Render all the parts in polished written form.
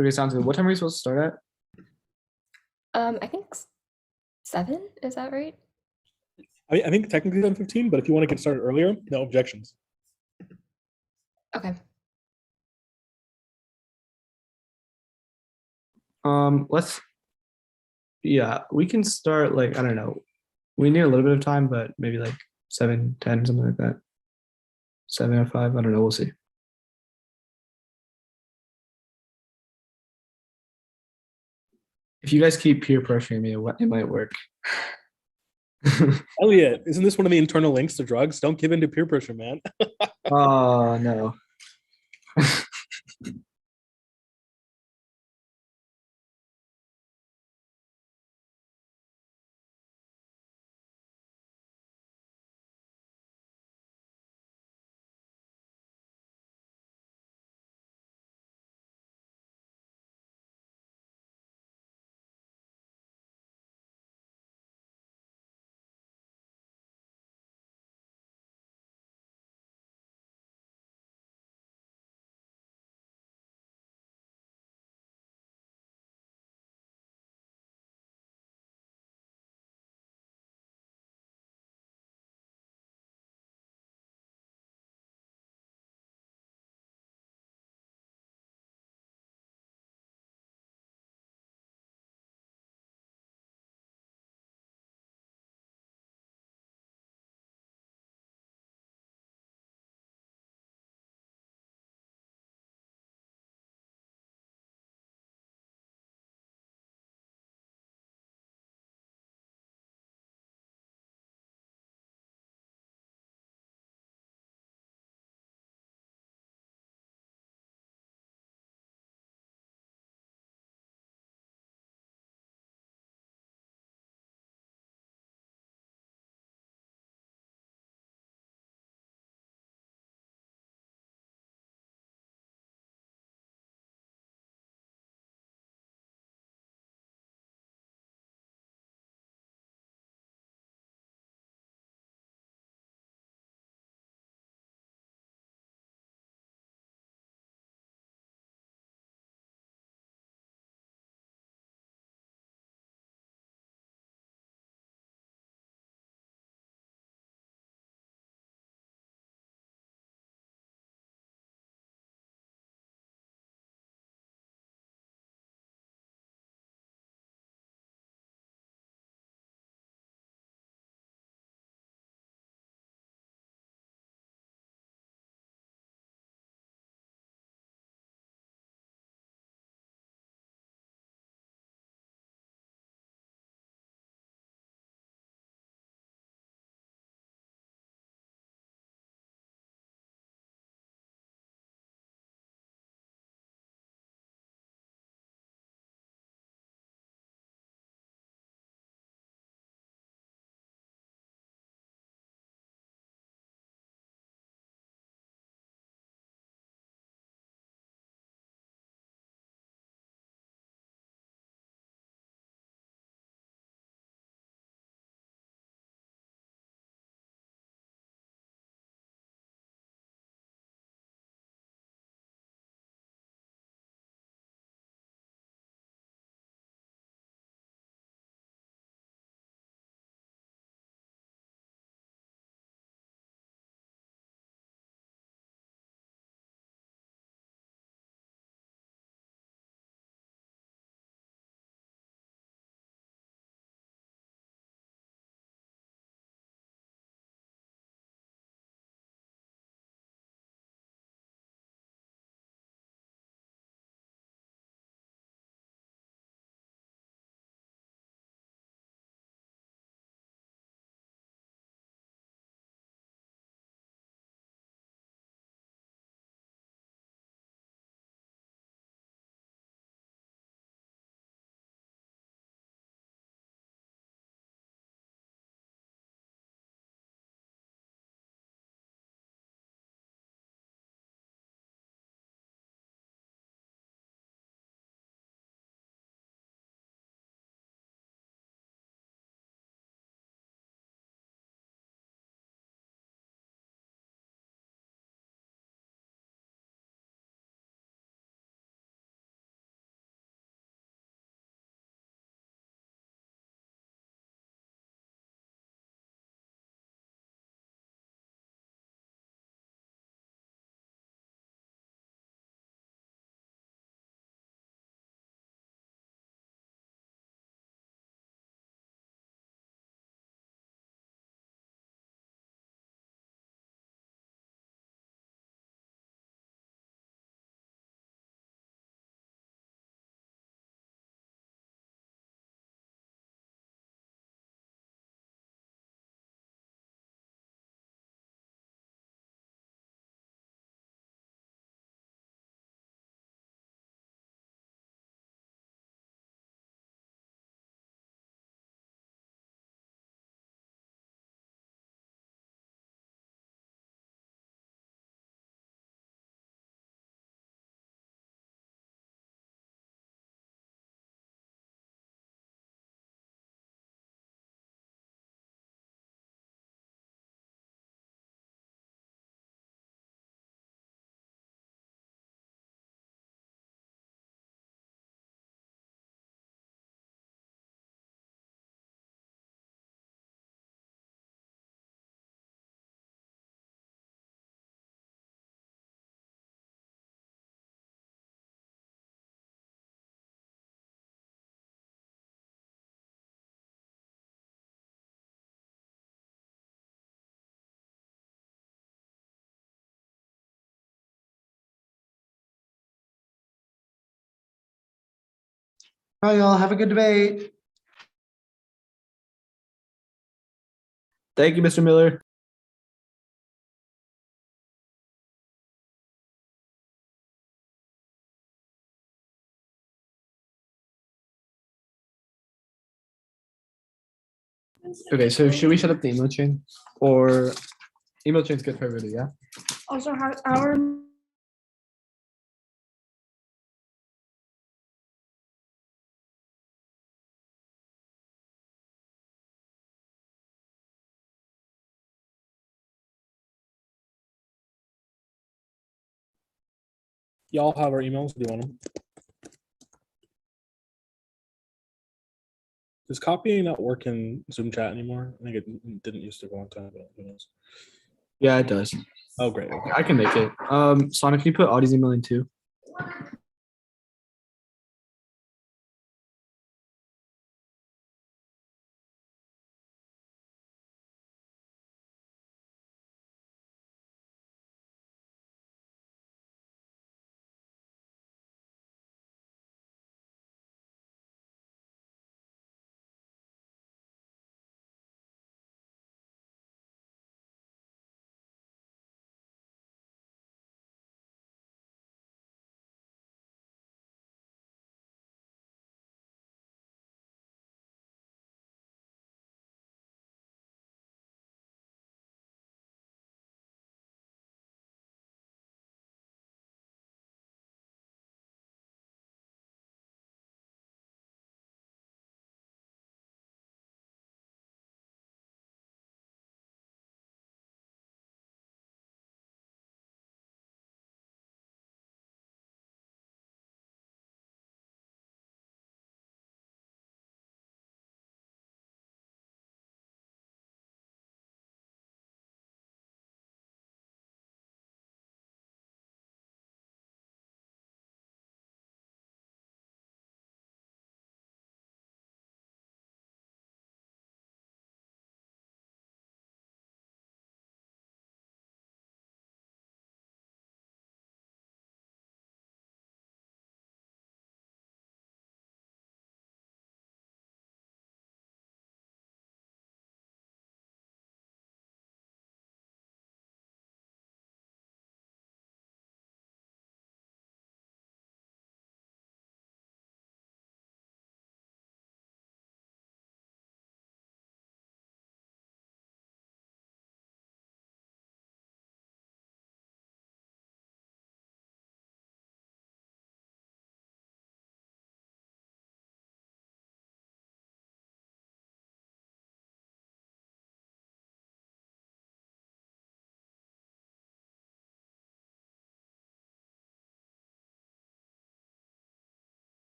Okay, sounds good. What time are we supposed to start I think 7, is that right? I think technically 7:15, but if you want to get started earlier, no objections. Okay. at? Yeah, we can start like, I don't know. We need a little bit of time, but maybe like 7, 10, something like that. 7 or 5, I don't know, we'll see. If you guys keep peer pressuring me, it might work. Elliot, isn't this one of the internal links to drugs? Don't give in to peer pressure, man. Oh no. All right, y'all, have a good debate. Thank you, Mr. Miller. Okay, so should we shut up the email chain? Or email chain's good for everybody, yeah? Also, how our Y'all have our emails. Do you want them? Does copying not work in Zoom chat anymore? I think it didn't used to for a long time, but who knows? Yeah, it does. Oh, great. Okay. I can make it. Sonic, can you put Audie's email in too?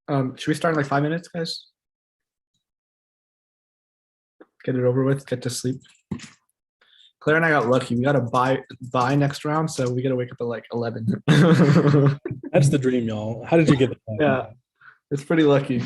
Should we start in like 5 minutes, guys? Get it over with, get to sleep. Claire and I got lucky. We got a buy next round, so we gotta wake up at like 11. That's the dream, y'all. How did you get that? Yeah, it's pretty lucky.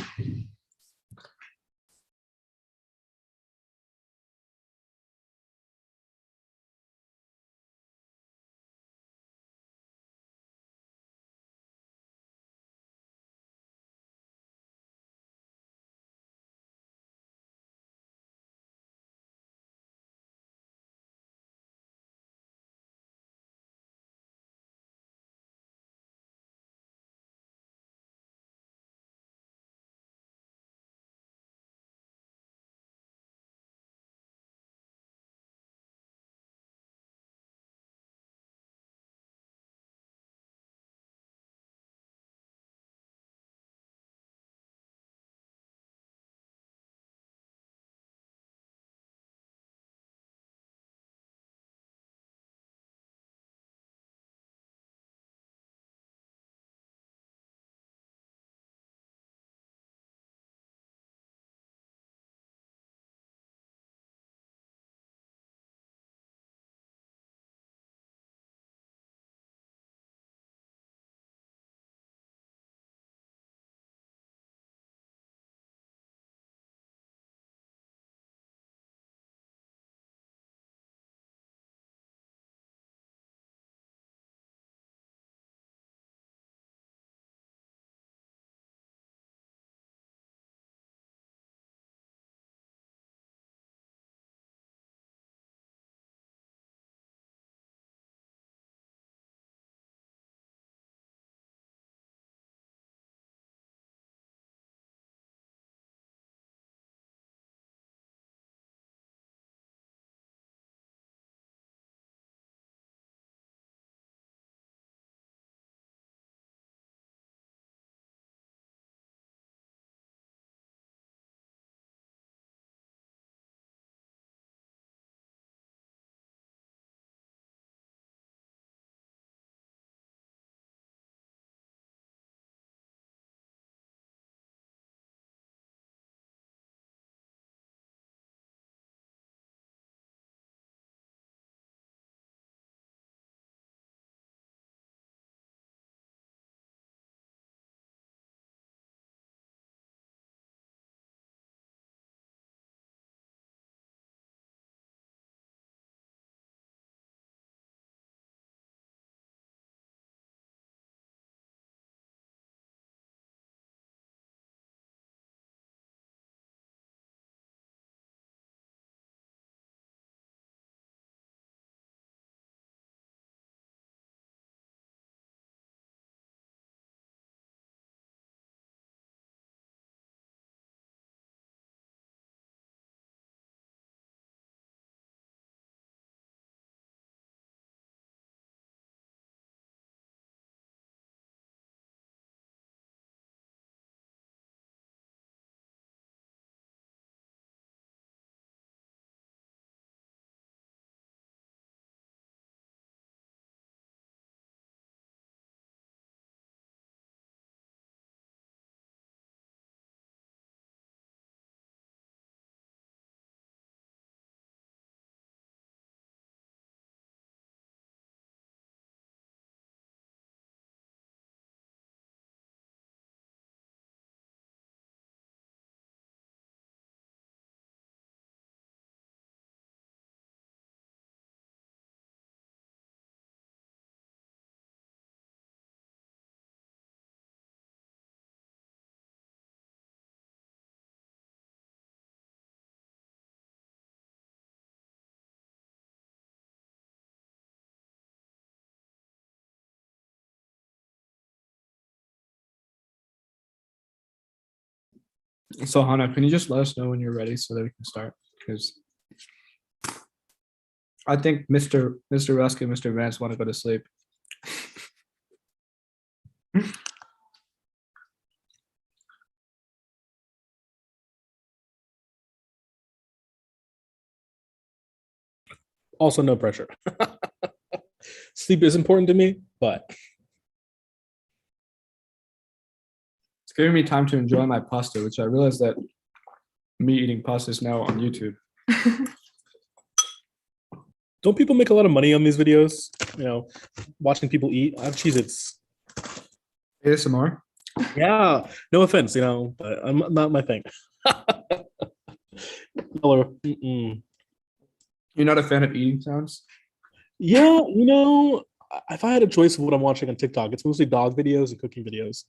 So Hannah, can you just let us know when you're ready so that we can start? Because I think Mr. Rusk and Mr. Vance want to go to sleep. Also, no pressure. Sleep is important to me, but It's giving me time to enjoy my pasta, which I realized that me eating pasta is now on YouTube. Don't people make a lot of money on these videos? Watching people eat. I have Cheez-Its. ASMR. Yeah, no offense, but I'm not my thing. Mm-mm. You're not a fan of eating sounds? Yeah, if I had a choice of what I'm watching on TikTok, it's mostly dog videos and cooking videos,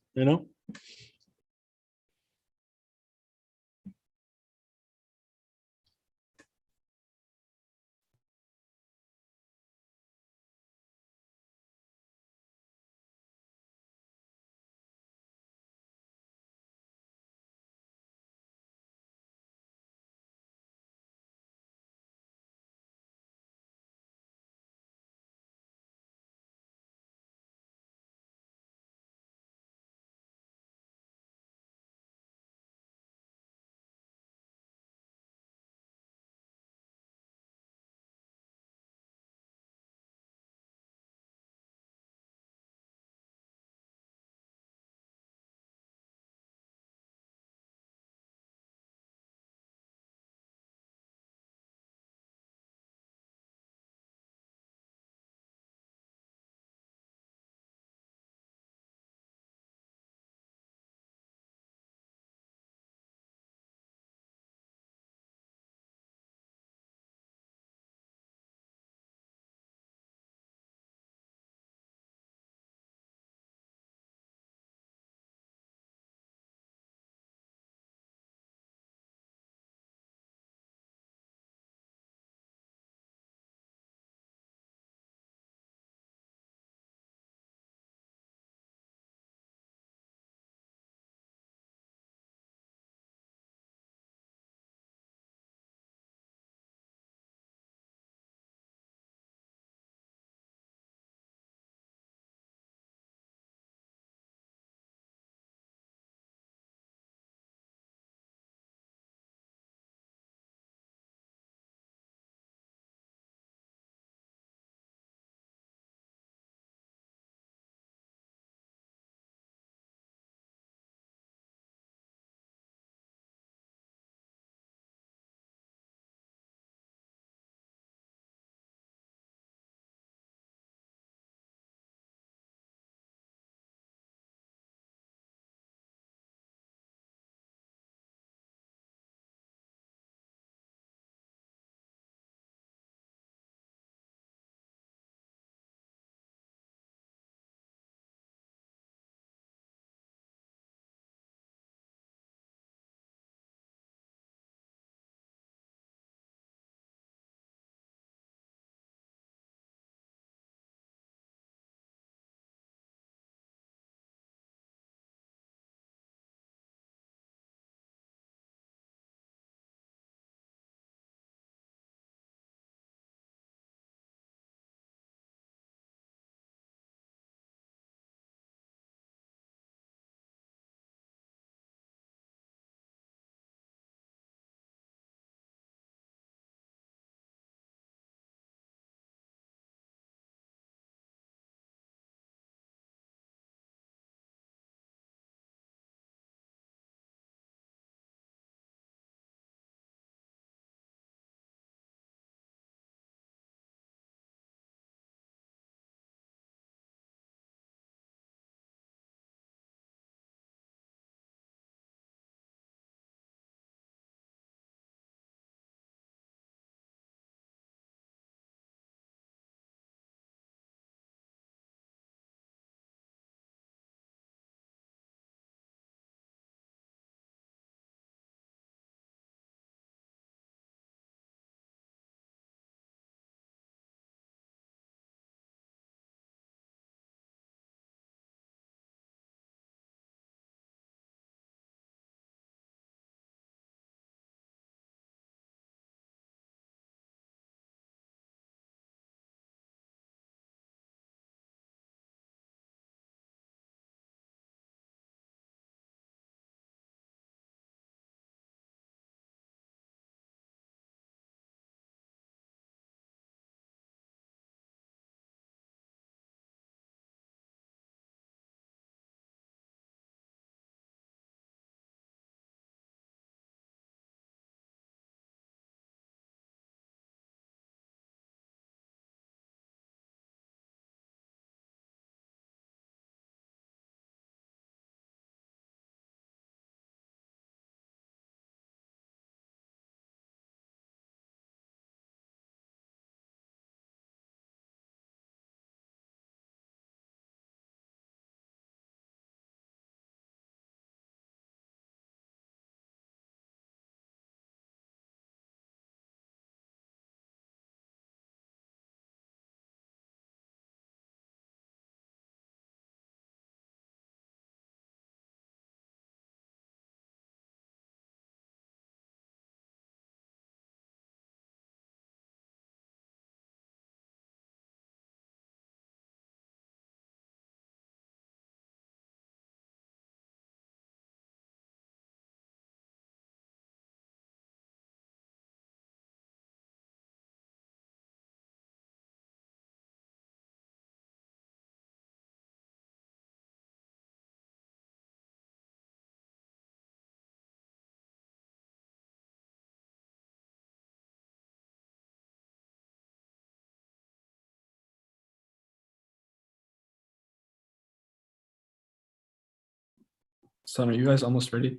Son, are you guys almost ready?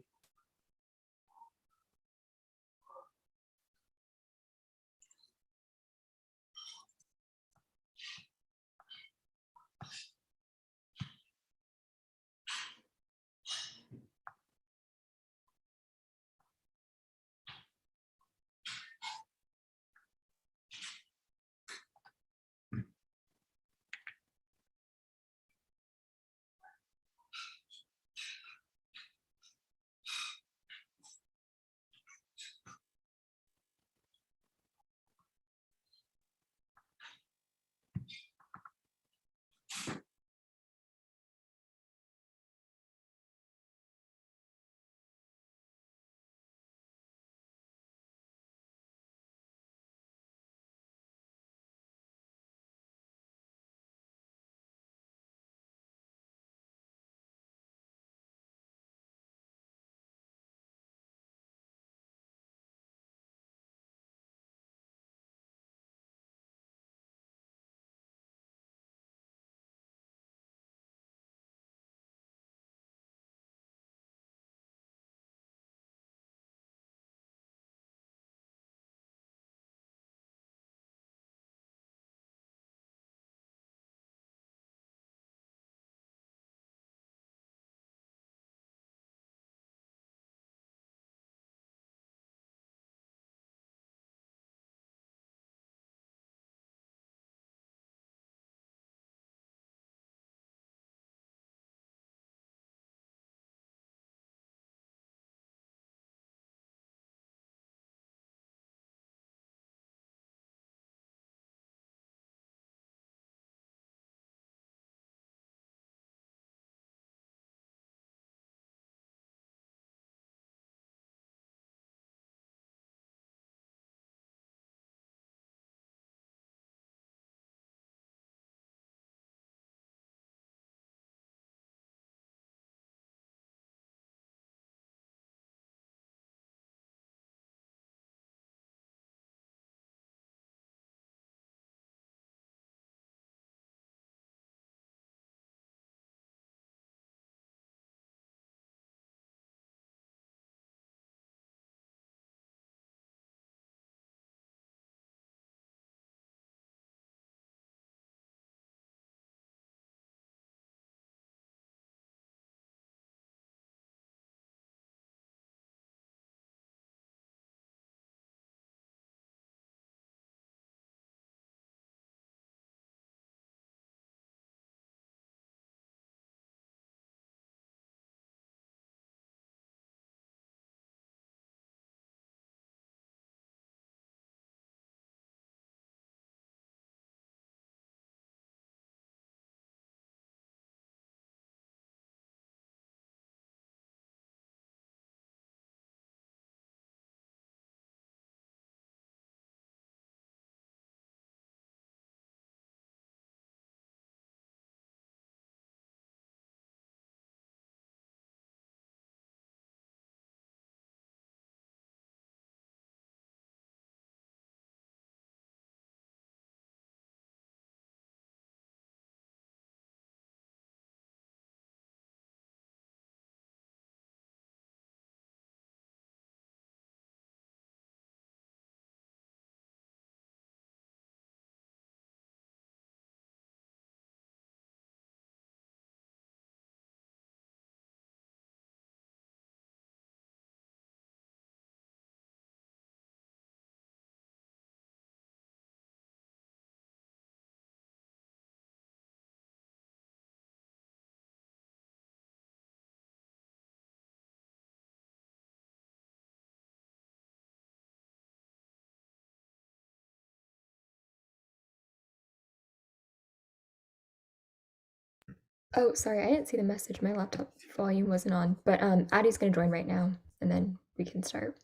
Oh, sorry, I didn't see the message. My laptop volume wasn't on, but Addie's gonna join right now, and then we can start.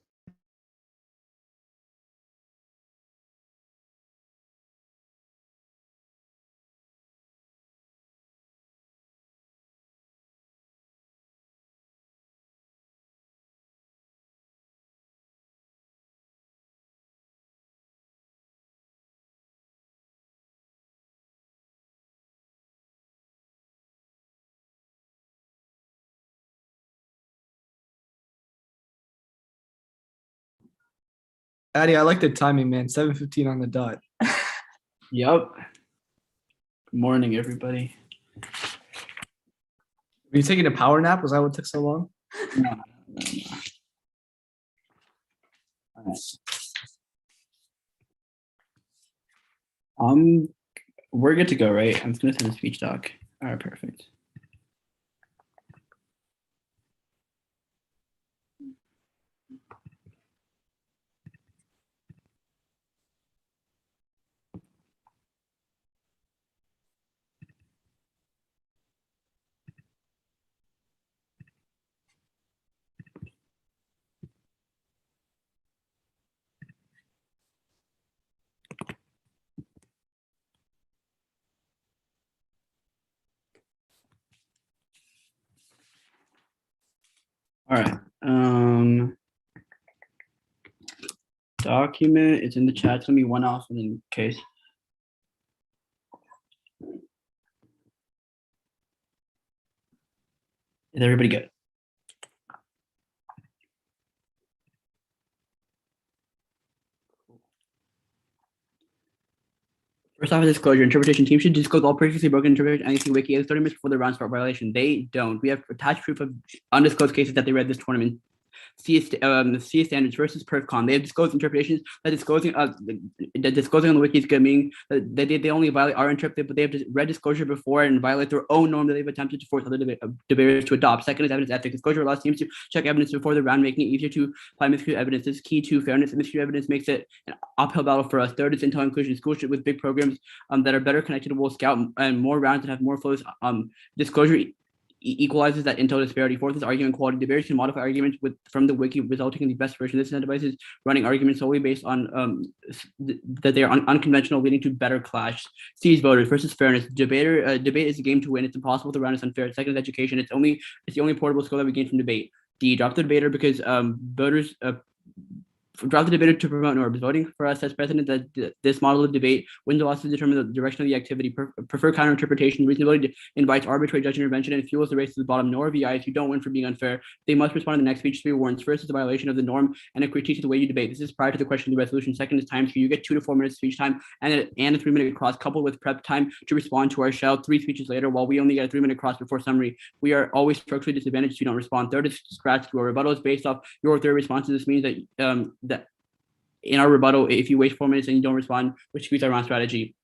Addy, I like the timing, man. 7:15 on the dot. Yup. Good morning, everybody. Were you taking a power nap? Was that what took so long? No. All right. We're good to go, right? I'm just gonna send a speech doc. All right, perfect. All right. Document is in the chat. Let me one off in case. Is everybody good? First off, a disclosure. Interpretation team should disclose all previously broken interpretation anything wiki is 30 minutes before the round start violation. They don't. We have attached proof of undisclosed cases that they read this tournament. CS standards versus PerfCon. They have disclosed interpretations that disclosing on the wiki is good, meaning that they only violate our interpretation, but they have read disclosure before and violate their own norm that they've attempted to force other debaters to adopt. Second is evidence ethics. Disclosure allows teams to check evidence before the round, making it easier to apply misconstrued evidence. This is key to fairness, and misconstrued evidence makes it an uphill battle for us. Third is intel inclusion. Schools with big programs that are better connected will scout and more rounds and have more flows. Disclosure equalizes that intel disparity. Fourth is argument quality. Debaters can modify arguments from the wiki, resulting in the best version. This incentivizes running arguments solely based on that they are unconventional, leading to better clash. C is voters versus fairness. Debate is a game to win. It's impossible to run. It's unfair. Second is education. It's the only portable skill that we gain from debate. D, drop the debater because voters drop the debater to promote norms. Voting for us as precedent that this model of debate wins or losses to determine the direction of the activity. Prefer counter interpretation. Reasonability invites arbitrary judge intervention and fuels the race to the bottom. Nor VIs who don't win for being unfair. They must respond to the next speech. 3 warrants. First is the violation of the norm and a critique of the way you debate. This is prior to the question of the resolution. Second is time. So you get 2 to 4 minutes speech time and a 3-minute cross coupled with prep time to respond to our shell 3 speeches later, while we only get a 3-minute cross before summary. We are always structurally disadvantaged if you don't respond. Third is scratch through. Our rebuttal is based off your third responses. This means that in our rebuttal, if you wait 4 minutes and you don't respond, which screws our round strategy.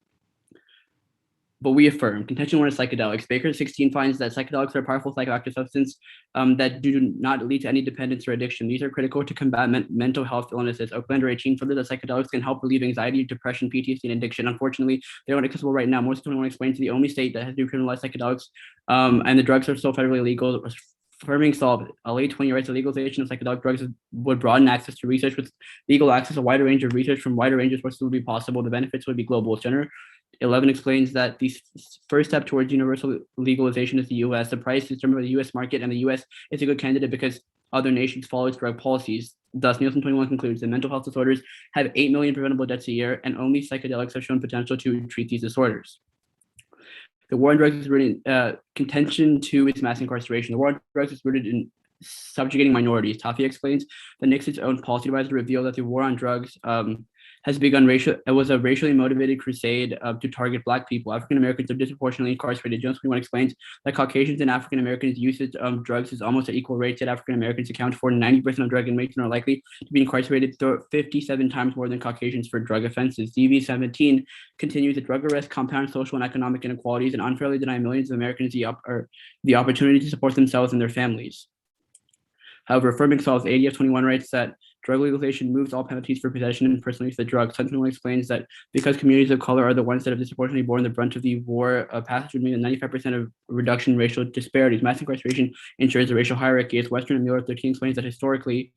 But we affirm. Contention 1 is psychedelics. Baker 16 finds that psychedelics are a powerful psychoactive substance that do not lead to any dependence or addiction. These are critical to combat mental health illnesses. Oaklander 18 further that psychedelics can help relieve anxiety, depression, PTSD, and addiction. Unfortunately, they aren't accessible right now. Most 21 explains the only state that has decriminalized psychedelics, and the drugs are still federally legal. Affirming solved. A late 20 writes the legalization of psychedelic drugs would broaden access to research. With legal access, a wider range of research from wider range of sources would be possible. The benefits would be global. Jenner 11 explains that the first step towards universal legalization is the U.S. The price is determined by the U.S. market, and the U.S. is a good candidate because other nations follow its drug policies. Thus, Nielsen 21 concludes that mental health disorders have 8 million preventable deaths a year, and only psychedelics have shown potential to treat these disorders. The war on drugs is rooted in contention 2 is mass incarceration. The war on drugs is rooted in subjugating minorities. Taffy explains that Nixon's own policy advisor revealed that the war on drugs has begun it was a racially motivated crusade to target Black people. African Americans are disproportionately incarcerated. Jones 21 explains that Caucasians and African Americans' usage of drugs is almost at equal rates, yet African Americans account for 90% of drug inmates and are likely to be incarcerated 57 times more than Caucasians for drug offenses. DV 17 continues that drug arrests compound social and economic inequalities and unfairly deny millions of Americans the opportunity to support themselves and their families. However, affirming solves ADF 21 writes that drug legalization moves all penalties for possession and personal use of drugs. Sun 21 explains that because communities of color are the ones that have disproportionately borne the brunt of the war, passage would mean that 95% of reduction in racial disparities. Mass incarceration ensures a racial hierarchy. As Western and Miller 13 explains that historically,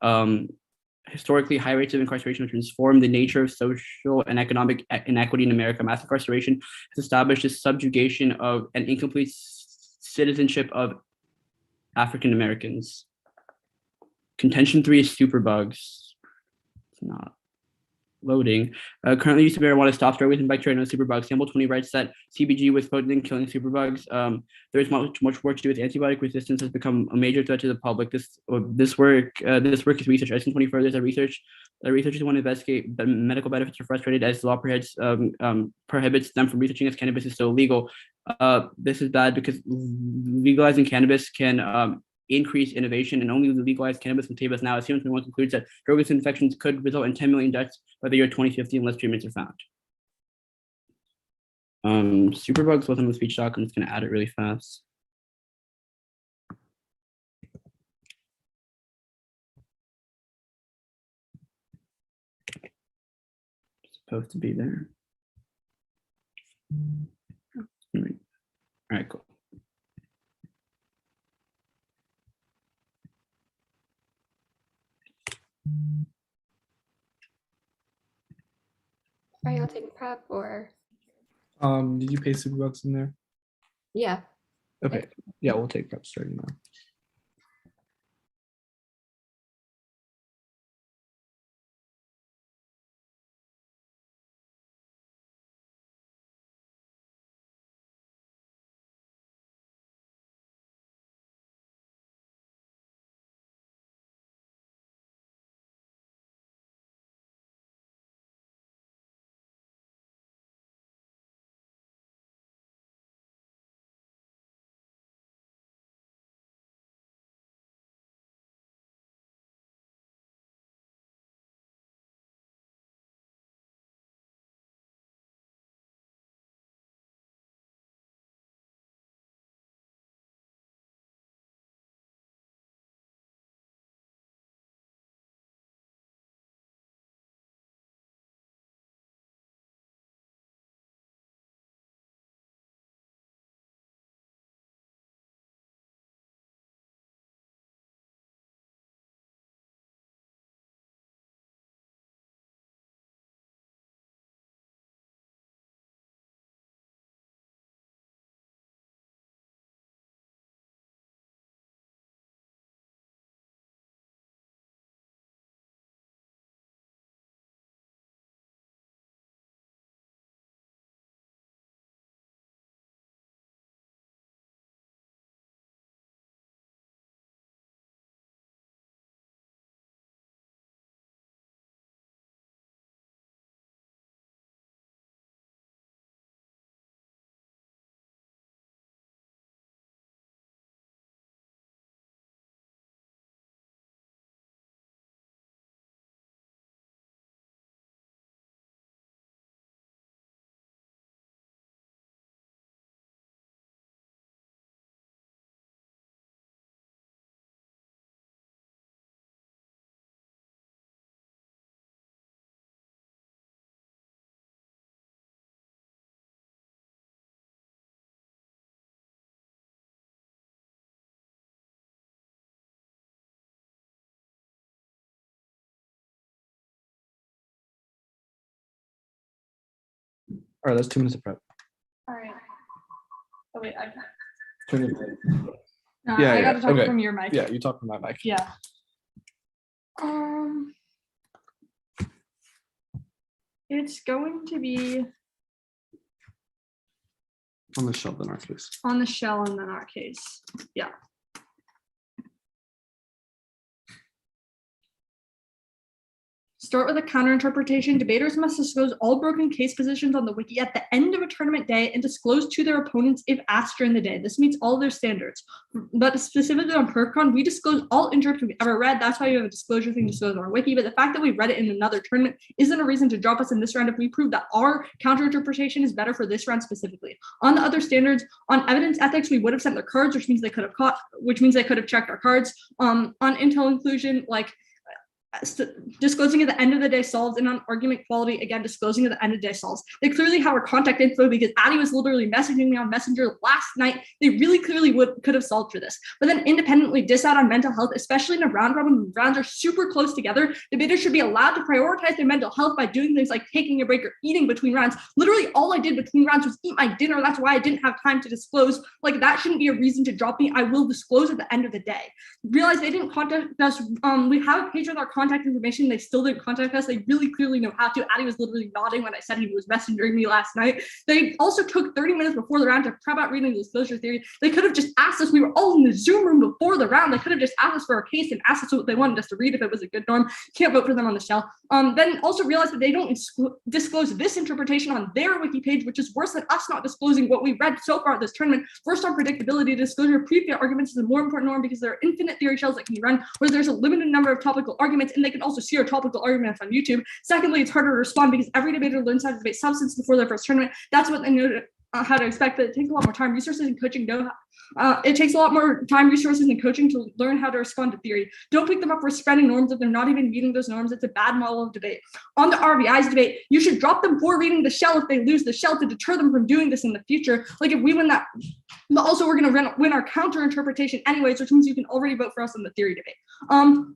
high rates of incarceration have transformed the nature of social and economic inequity in America. Mass incarceration has established a subjugation of an incomplete citizenship of African Americans. Contention 3 is superbugs. It's not. loading. Currently, use of marijuana stops drug and bacteria and superbugs. Sample 20 writes that CBG was potent in killing superbugs. There is much work to do with antibiotic resistance has become a major threat to the public. This work is research. Section 20 furthers that researchers want to investigate medical benefits are frustrated as the law prohibits them from researching as cannabis is still illegal. This is bad because legalizing cannabis can increase innovation, and only legalized cannabis can save us now. As Human 21 concludes that drug infections could result in 10 million deaths by the year 2050 unless treatments are found. Superbugs was on the speech doc. I'm just going to add it really fast. It's supposed to be there. All right, cool. Are y'all taking prep or? Did you pay Superbucks in there? Yeah. Okay. Yeah, we'll take prep starting now. All right, that's 2 minutes of prep. All right. Oh wait, Turn it. I Yeah, gotta talk okay. from your mic. Yeah, you talk from my mic. Yeah. It's going to be On the shelf in our case. on the shell and then our case. Yeah. Start with a counterinterpretation. Debaters must disclose all broken case positions on the wiki at the end of a tournament day and disclose to their opponents if asked during the day. This meets all their standards. But specifically on PerCon, we disclose all interrupts we've ever read. That's why you have a disclosure thing disclosed on our wiki. But the fact that we read it in another tournament isn't a reason to drop us in this round if we prove that our counterinterpretation is better for this round specifically. On the other standards, on evidence ethics, we would have sent their cards, which means they could have checked our cards. On intel inclusion, like disclosing at the end of the day solves, and on argument quality, again, disclosing at the end of the day solves. They clearly have our contact info because Addie was literally messaging me on Messenger last night. They really clearly could have solved for this. But then independently diss out on mental health, especially in a round robin when rounds are super close together. Debaters should be allowed to prioritize their mental health by doing things like taking a break or eating between rounds. Literally all I did between rounds was eat my dinner. That's why I didn't have time to disclose. Like, that shouldn't be a reason to drop me. I will disclose at the end of the day. Realize they didn't contact us. We have a page with our contact contact information. They still didn't contact us. They really clearly know how to. Addy was literally nodding when I said he was messaging me last night. They also took 30 minutes before the round to prep out reading the disclosure theory. They could have just asked us. We were all in the Zoom room before the round. They could have just asked us for a case and asked us what they wanted us to read if it was a good norm. Can't vote for them on the shell. Then also realize that they don't disclose this interpretation on their wiki page, which is worse than us not disclosing what we read so far at this tournament. First, on predictability, disclosure of pre-fit arguments is a more important norm because there are infinite theory shells that can be run where there's a limited number of topical arguments, and they can also see our topical arguments on YouTube. Secondly, it's harder to respond because every debater learns how to debate substance before their first tournament. That's what they know how to expect, but it takes a lot more time, resources, and coaching. It takes a lot more time, resources, and coaching to learn how to respond to theory. Don't pick them up for spreading norms if they're not even meeting those norms. It's a bad model of debate. On the RBI's debate, you should drop them for reading the shell if they lose the shell to deter them from doing this in the future. Like if we win that, but also we're going to win our counter interpretation anyways, which means you can already vote for us in the theory debate.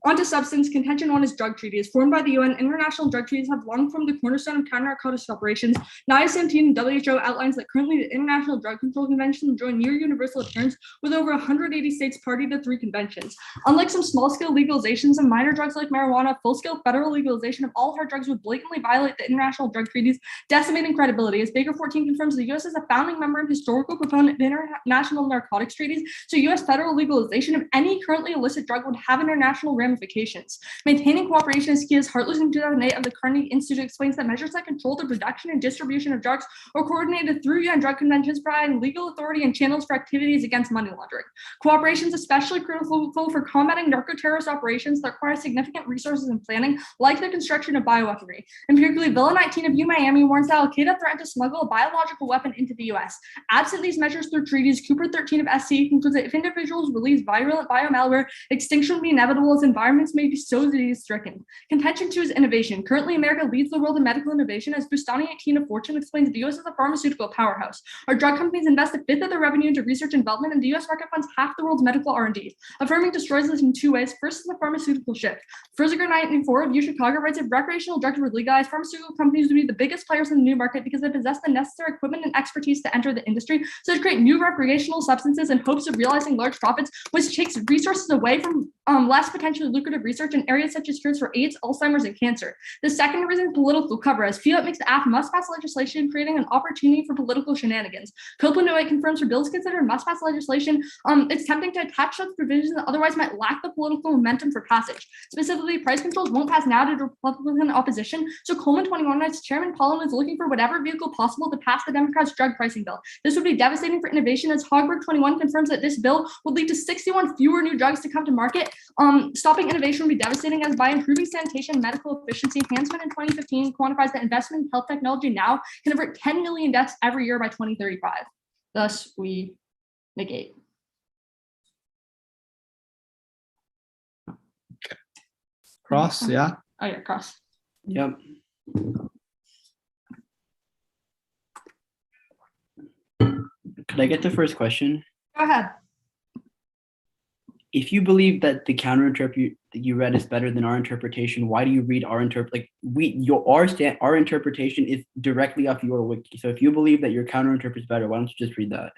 Onto substance. Contention 1 is drug treaties. Formed by the UN, international drug treaties have long formed the cornerstone of counter-narcotics operations. NIA 17 WHO outlines that currently the International Drug Control Convention enjoy near universal adherence with over 180 states party to 3 conventions. Unlike some small-scale legalizations of minor drugs like marijuana, full-scale federal legalization of all hard drugs would blatantly violate the international drug treaties, decimating credibility. As Baker 14 confirms, the U.S. is a founding member and historical proponent of international narcotics treaties, so U.S. federal legalization of any currently illicit drug would have international ramifications. Maintaining cooperation is key, as Hartley in 2008 of the Carnegie Institute explains that measures that control the production and distribution of drugs are coordinated through UN drug conventions, providing legal authority and channels for activities against money laundering. Cooperation is especially critical for combating narco-terrorist operations that require significant resources and planning, like the construction of bioweaponry. Empirically, Villa 19 of UMiami warns that Al-Qaeda threatened to smuggle a biological weapon into the U.S. Absent these measures through treaties, Cooper 13 of SC concludes that if individuals release virulent biomalware, extinction will be inevitable as environments may be so disease-stricken. Contention 2 is innovation. Currently, America leads the world in medical innovation, as Bustani 18 of Fortune explains the U.S. is a pharmaceutical powerhouse. Our drug companies invest a fifth of their revenue into research and development, and the U.S. market funds half the world's medical R&D. Affirming destroys this in 2 ways. First is the pharmaceutical shift. Furziger 94 of U Chicago writes, if recreational drugs were legalized, pharmaceutical companies would be the biggest players in the new market because they possess the necessary equipment and expertise to enter the industry, so to create new recreational substances in hopes of realizing large profits, which takes resources away from less potentially lucrative research in areas such as cures for AIDS, Alzheimer's, and cancer. The second reason is political cover, as FIAT makes the act must-pass legislation, creating an opportunity for political shenanigans. Copeland 08 confirms for bills considered must-pass legislation, it's tempting to attach such provisions that otherwise might lack the political momentum for passage. Specifically, price controls won't pass now due to Republican opposition, so Coleman 21 writes, Chairman Pollen is looking for whatever vehicle possible to pass the Democrats' drug pricing bill. This would be devastating for innovation, as Hogberg 21 confirms that this bill would lead to 61 fewer new drugs to come to market. Stopping innovation would be devastating, as by improving sanitation and medical efficiency, Hansman in 2015 quantifies that investment in health technology now can avert 10 million deaths every year by 2035. Thus, we negate. Cross, yeah. Oh yeah, cross. Yep. Could I get the first question? Go ahead. If you believe that the counter interpret that you read is better than our interpretation, why do you read our our interpretation is directly off your wiki. So if you believe that your counter interpret is better, why don't you just read that?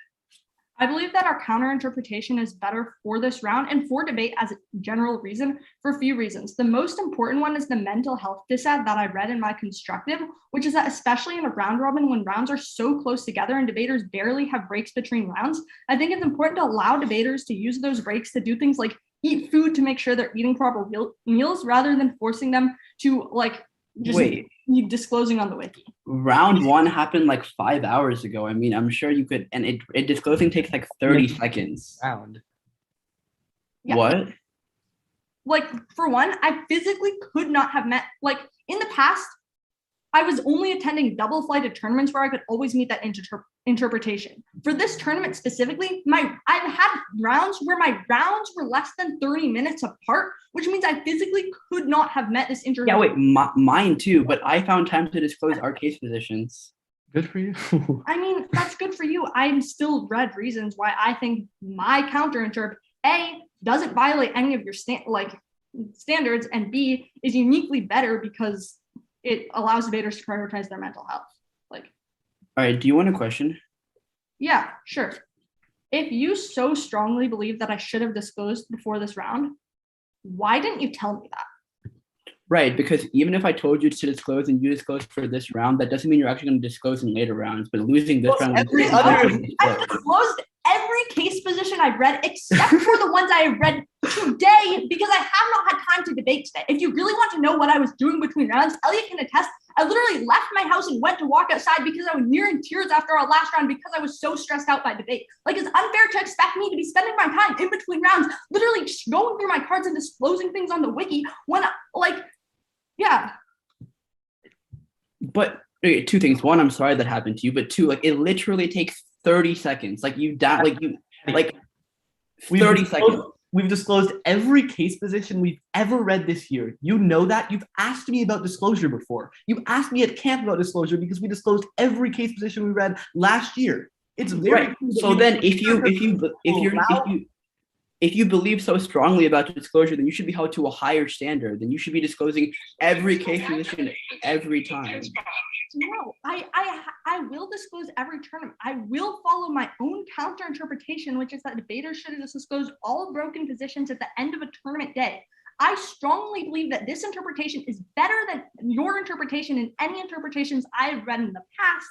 I believe that our counter interpretation is better for this round and for debate as a general reason for a few reasons. The most important one is the mental health dissent that I read in my constructive, which is that especially in a round robin when rounds are so close together and debaters barely have breaks between rounds, I think it's important to allow debaters to use those breaks to do things like eat food to make sure they're eating proper meals rather than forcing them to just be disclosing on the wiki. Round 1 happened 5 hours ago. I mean, I'm sure you could, and it disclosing takes 30 seconds. Round. Yeah. What? For one, I physically could not have met, in the past, I was only attending double-flighted tournaments where I could always meet that interpretation. For this tournament specifically, I've had rounds where my rounds were less than 30 minutes apart, which means I physically could not have met this interpretation. Yeah, wait, mine too, but I found time to disclose our case positions. Good for you. I mean, that's good for you. I'm still read reasons why I think my counter-interp, A, doesn't violate any of your standards, and B, is uniquely better because it allows debaters to prioritize their mental health. All right, do you want a question? Yeah, sure. If you so strongly believe that I should have disclosed before this round, why didn't you tell me that? Right, because even if I told you to disclose and you disclose for this round, that doesn't mean you're actually going to disclose in later rounds. But losing this round, Every means other- you're gonna I've disclose. disclosed every case position I've read except for the ones I have read today because I have not had time to debate today. If you really want to know what I was doing between rounds, Elliot can attest. I literally left my house and went to walk outside because I was nearing tears after our last round because I was so stressed out by debate. Like, it's unfair to expect me to be spending my time in between rounds, literally just going through my cards and disclosing things on the wiki when, yeah. But okay, two things. One, I'm sorry that happened to you. But two, like it literally takes 30 seconds. Like you down, like you like 30 seconds. We've disclosed every case position we've ever read this year. You know that. You've asked me about disclosure before. You asked me at camp about disclosure because we disclosed every case position we read last year. It's very Right. So then, if you believe so strongly about disclosure, then you should be held to a higher standard. Then you should be disclosing every case position every time. No, I will disclose every tournament. I will follow my own counter interpretation, which is that debaters should disclose all broken positions at the end of a tournament day. I strongly believe that this interpretation is better than your interpretation and any interpretations I have read in the past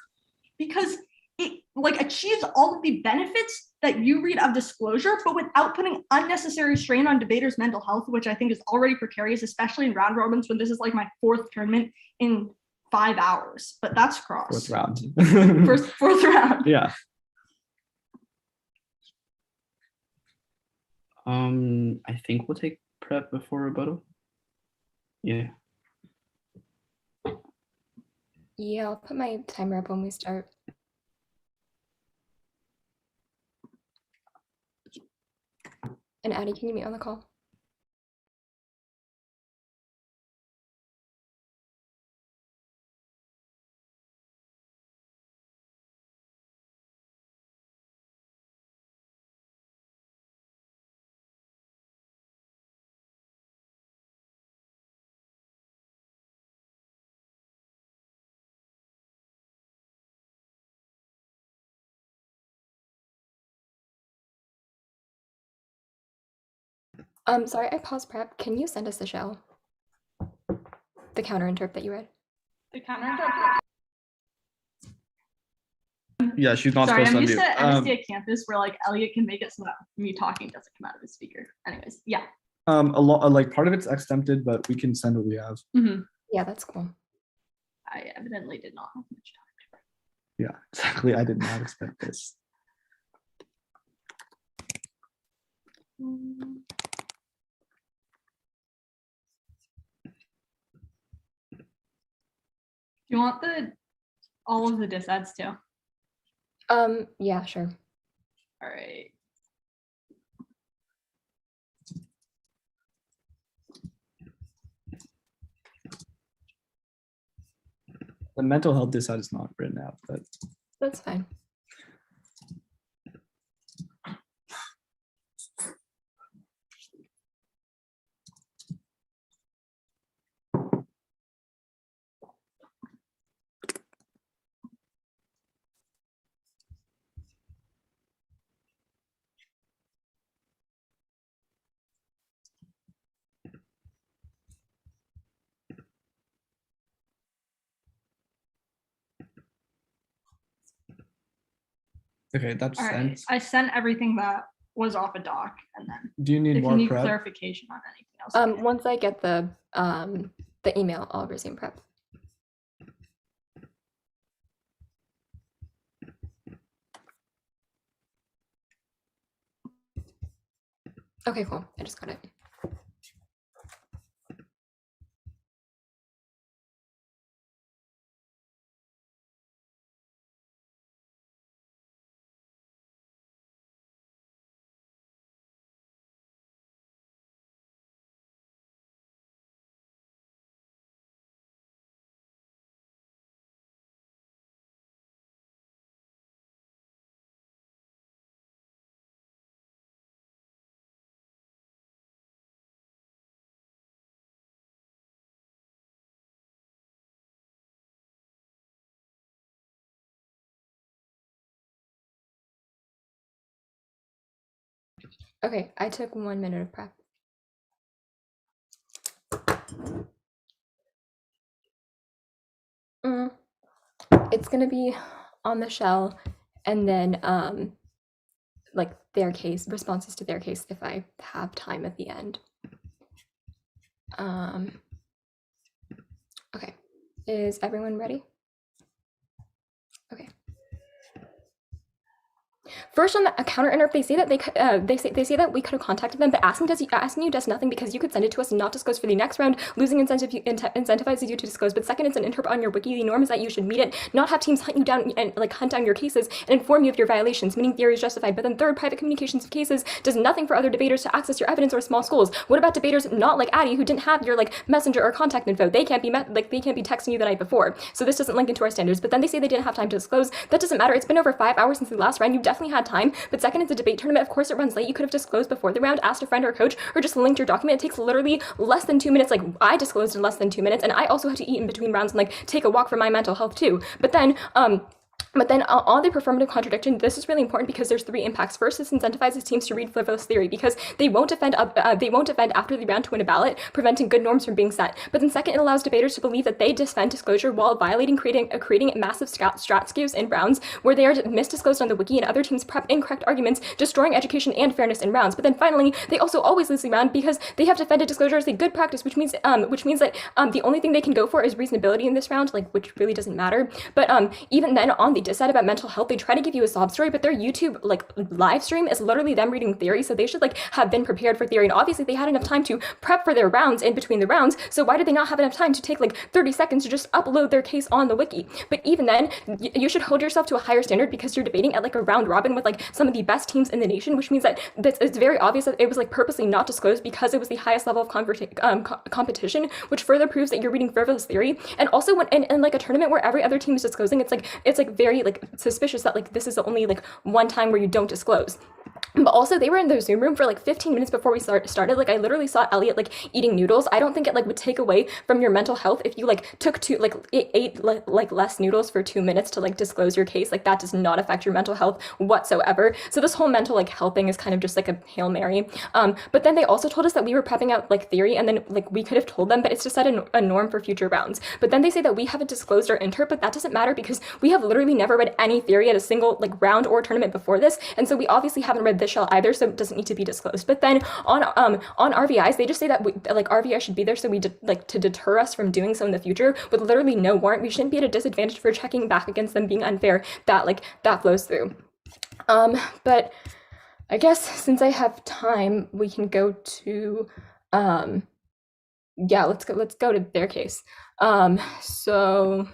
because it achieves all of the benefits that you read of disclosure, but without putting unnecessary strain on debaters' mental health, which I think is already precarious, especially in round robins when this is like my 4th tournament in 5 hours. But that's cross. 4th round. Fourth round. Yeah. I think we'll take prep before rebuttal. Yeah. Yeah, I'll put my timer up when we start. And Addie, can you meet on the call? Sorry, I paused prep. Can you send us the shell? The counter interp that you read? The counter. Yeah, she's not Sorry, supposed I'm to used unmute. to MSD campus where Elliot can make it so that me talking doesn't come out of his speaker. Anyways, yeah. A lot like part of it's exempted, but we can send what we have. Yeah, that's cool. I evidently did not have much Yeah, exactly. I did not expect this. time. Do you want all of the disads too? Yeah, sure. All right. The mental health side is not written out, but That's fine. okay, that's All right. sense. I sent everything that was off a doc, and then Do you need if more you need prep? clarification on anything else. Once I get the email, I'll resume prep. Okay, cool. I just got it. Okay, I took 1 minute of prep. it's gonna be on the shell, and then like their case, responses to their case if I have time at the end. Okay, is everyone ready? Okay. First, on the counter interp, they say that they say that we could have contacted them, but asking you does nothing because you could send it to us and not disclose for the next round. Losing incentivizes you to disclose. But second, it's an interp on your wiki. The norm is that you should meet it, not have teams hunt you down and like hunt down your cases and inform you of your violations, meaning theory is justified. But then third, private communications of cases does nothing for other debaters to access your evidence or small schools. What about debaters not like Addie who didn't have your like messenger or contact info? They can't be they can't be texting you the night before. So this doesn't link into our standards. But then they say they didn't have time to disclose. That doesn't matter. It's been over 5 hours since the last round. You definitely had time. But second, it's a debate tournament. Of course it runs late. You could have disclosed before the round, asked a friend or a coach, or just linked your document. It takes literally less than 2 minutes. Like I disclosed in less than 2 minutes, and I also had to eat in between rounds and like take a walk for my mental health too. But then on the performative contradiction, this is really important because there's 3 impacts. First, this incentivizes teams to read frivolous theory because they won't defend after the round to win a ballot, preventing good norms from being set. But then second, it allows debaters to believe that they defend disclosure while violating creating massive strat skews in rounds where they are misdisclosed on the wiki and other teams prep incorrect arguments, destroying education and fairness in rounds. But then finally, they also always lose the round because they have defended disclosure as a good practice, which means that the only thing they can go for is reasonability in this round, like which really doesn't matter. But even then, on the dissent about mental health, they try to give you a sob story, but their YouTube like live stream is literally them reading theory, so they should like have been prepared for theory. And obviously they had enough time to prep for their rounds in between the rounds, so why did they not have enough time to take like 30 seconds to just upload their case on the wiki? But even then, you should hold yourself to a higher standard because you're debating at like a round robin with like some of the best teams in the nation, which means that it's very obvious that it was like purposely not disclosed because it was the highest level of competition, which further proves that you're reading frivolous theory. And also when in like a tournament where every other team is disclosing, it's like very like suspicious that like this is the only like one time where you don't disclose. But also they were in the Zoom room for like 15 minutes before we started. Like I literally saw Elliot like eating noodles. I don't think it like would take away from your mental health if you like took ate like less noodles for 2 minutes to like disclose your case. Like that does not affect your mental health whatsoever. So this whole mental like health thing is kind of just like a Hail Mary. But then they also told us that we were prepping out like theory, and then like we could have told them, but it's to set a norm for future rounds. But then they say that we haven't disclosed our interp, but that doesn't matter because we have literally never read any theory at a single like round or tournament before this, and so we obviously haven't read this shell either, so it doesn't need to be disclosed. But then on RVIs, they just say that like RVI should be there so to deter us from doing so in the future with literally no warrant. We shouldn't be at a disadvantage for checking back against them being unfair. That flows through. But I guess since I have time, we can go to let's go to their case. So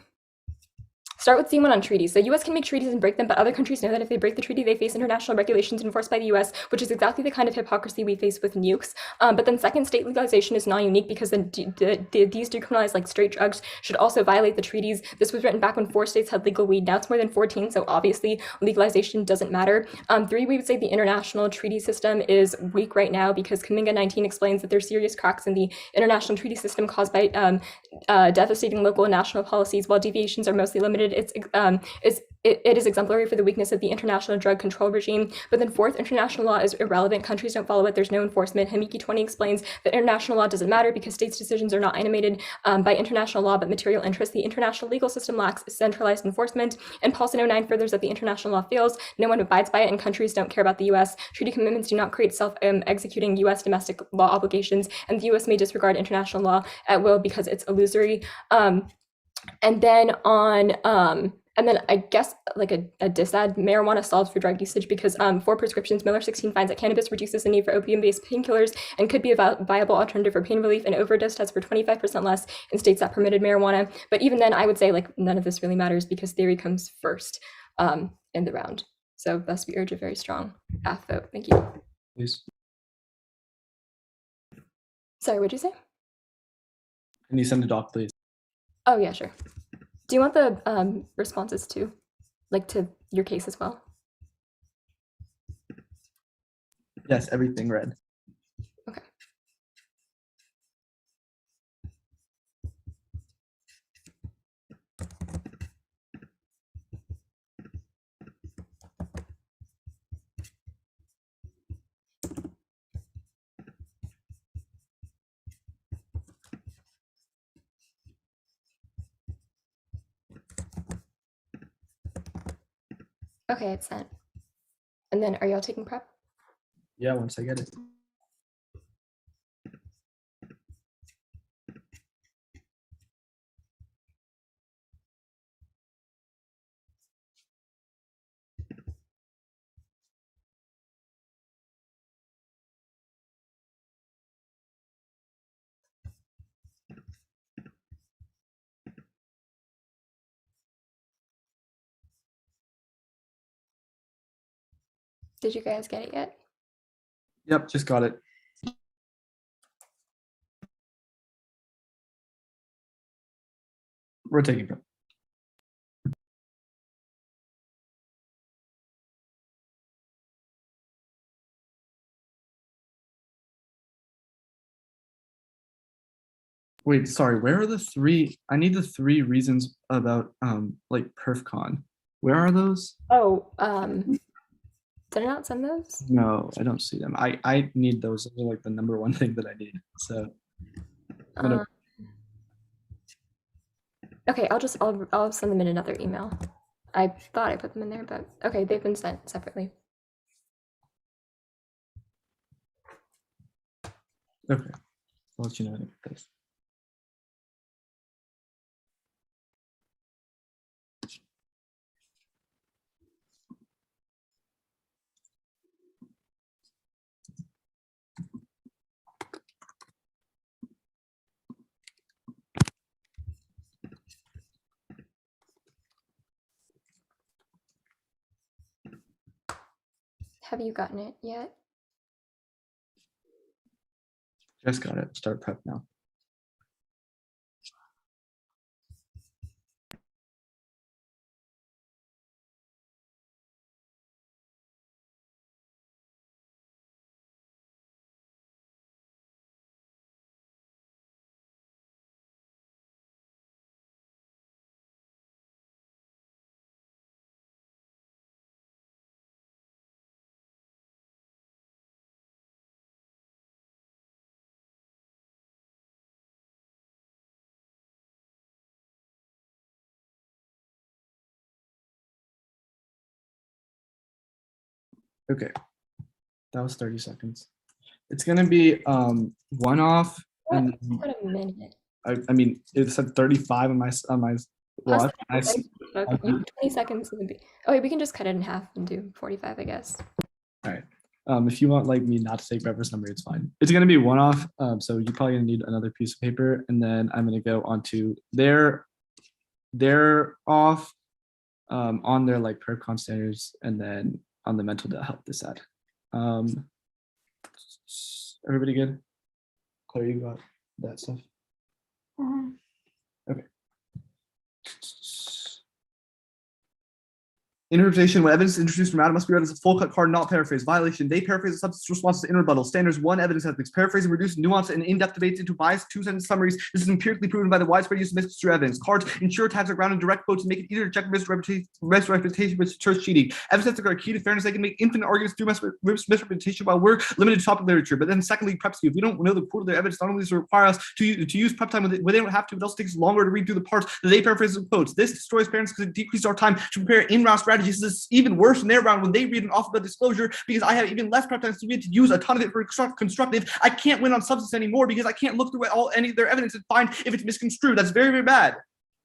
start with C1 on treaties. The US can make treaties and break them, but other countries know that if they break the treaty, they face international regulations enforced by the US, which is exactly the kind of hypocrisy we face with nukes. But then second, state legalization is not unique because these decriminalized like straight drugs should also violate the treaties. This was written back when 4 states had legal weed. Now it's more than 14, so obviously legalization doesn't matter. 3, we would say the international treaty system is weak right now because Kaminga 19 explains that there's serious cracks in the international treaty system caused by devastating local and national policies. While deviations are mostly limited, it is exemplary for the weakness of the international drug control regime. But then fourth, international law is irrelevant. Countries don't follow it. There's no enforcement. Himiki 20 explains that international law doesn't matter because states' decisions are not animated by international law but material interests. The international legal system lacks centralized enforcement. And Paulson 09 furthers that the international law fails. No one abides by it, and countries don't care about the US. Treaty commitments do not create self-executing US domestic law obligations, and the US may disregard international law at will because it's illusory. And then I guess like a disad, marijuana solves for drug usage because for prescriptions, Miller 16 finds that cannabis reduces the need for opium-based painkillers and could be a viable alternative for pain relief, and overdose tests for 25% less in states that permitted marijuana. But even then, I would say like none of this really matters because theory comes first in the round. So thus we urge a very strong AF vote. Thank you. Please. Sorry, what'd you say? Can you send a doc, please? Oh yeah, sure. Do you want the responses too, like to your case as well? Yes, everything read. Okay. Okay, it's sent. And then are y'all taking prep? Yeah, once I get it. Did you guys get it yet? Yep, just got it. We're taking prep. Wait, sorry, where are the three? I need the 3 reasons about like perfcon. Where are those? Oh, did I not send those? No, I don't see them. I need those. Those are like the number 1 thing that I need. So I'm gonna- Okay, I'll send them in another email. I thought I put them in there, but okay, they've been sent separately. okay. I'll let you know when I get this. Have you gotten it yet? Just got it. Start prep now. Okay. That was 30 seconds. It's gonna be 1 off What? and What a minute. I mean it said 35 on my watch. Okay, 20 seconds would be. Oh, wait, we can just cut it in half and do 45, I guess. All right. If you want like me not to take reference number, it's fine. It's gonna be 1 off. So you're probably gonna need another piece of paper, and then I'm gonna go onto their off on their like perfcon standards, and then on the mental to help this out. Everybody good? Claire, you got that stuff? Okay. Interpretation: when evidence introduced from Adam must be read as a full cut card, not paraphrase. Violation: they paraphrase the substance response to rebuttal. Standards: 1, evidence ethics. Paraphrasing reduces nuance and in-depth debates into biased 2-sentence summaries. This is empirically proven by the widespread use of misconstrued evidence. Cards ensure tags are grounded in direct quotes and make it easier to check misrepresentation, which deters cheating. Evidence ethics are key to fairness. They can make infinite arguments through misrepresentation while we're limited to topic literature. But then secondly, preps you. If we don't know the quote of their evidence, not only does it require us to use prep time where they don't have to, but also takes longer to read through the parts that they paraphrase the quotes. This destroys fairness because it decreases our time to prepare in-round strategies. This is even worse in their round when they read an off the disclosure, because I have even less prep time, so we have to use a ton of it for constructive. I can't win on substance anymore because I can't look through any of their evidence and find if it's misconstrued. That's very, very bad.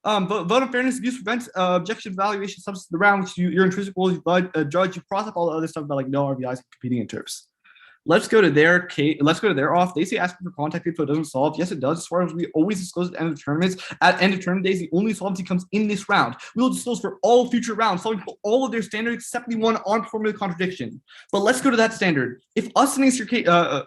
Vote on fairness, abuse, prevent objection, evaluation, substance of the round, which your intrinsic will judge, you cross up all the other stuff about like no RBIs and competing interps. Let's go to their case. Let's go to their off. They say asking for contact info doesn't solve. Yes, it does. As far as we always disclose at the end of tournaments, at end of tournament days, the only solvency comes in this round. We will disclose for all future rounds, solving for all of their standards except the one on formula contradiction. But let's go to that standard. If us in your case,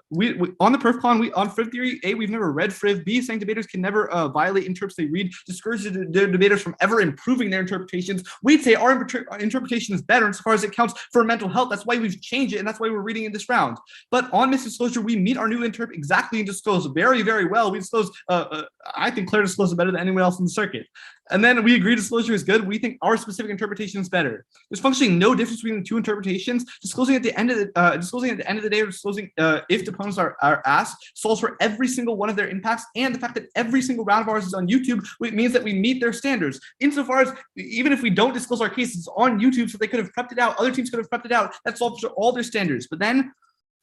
we on the perfcon, we on Friv theory, A, we've never read Friv. B, saying debaters can never violate interps they read, discourages the debaters from ever improving their interpretations. We'd say our interpretation is better insofar as it counts for mental health. That's why we've changed it, and that's why we're reading in this round. But on misdisclosure, we meet our new interp exactly and disclose very, very well. We disclose, I think Claire disclosed it better than anyone else in the circuit. And then we agree disclosure is good. We think our specific interpretation is better. There's functionally no difference between the two interpretations. Disclosing at the end of the day, or disclosing if deponents are asked, solves for every single one of their impacts. And the fact that every single round of ours is on YouTube, it means that we meet their standards. Insofar as even if we don't disclose our cases on YouTube, so they could have prepped it out, other teams could have prepped it out. That solves for all their standards. But then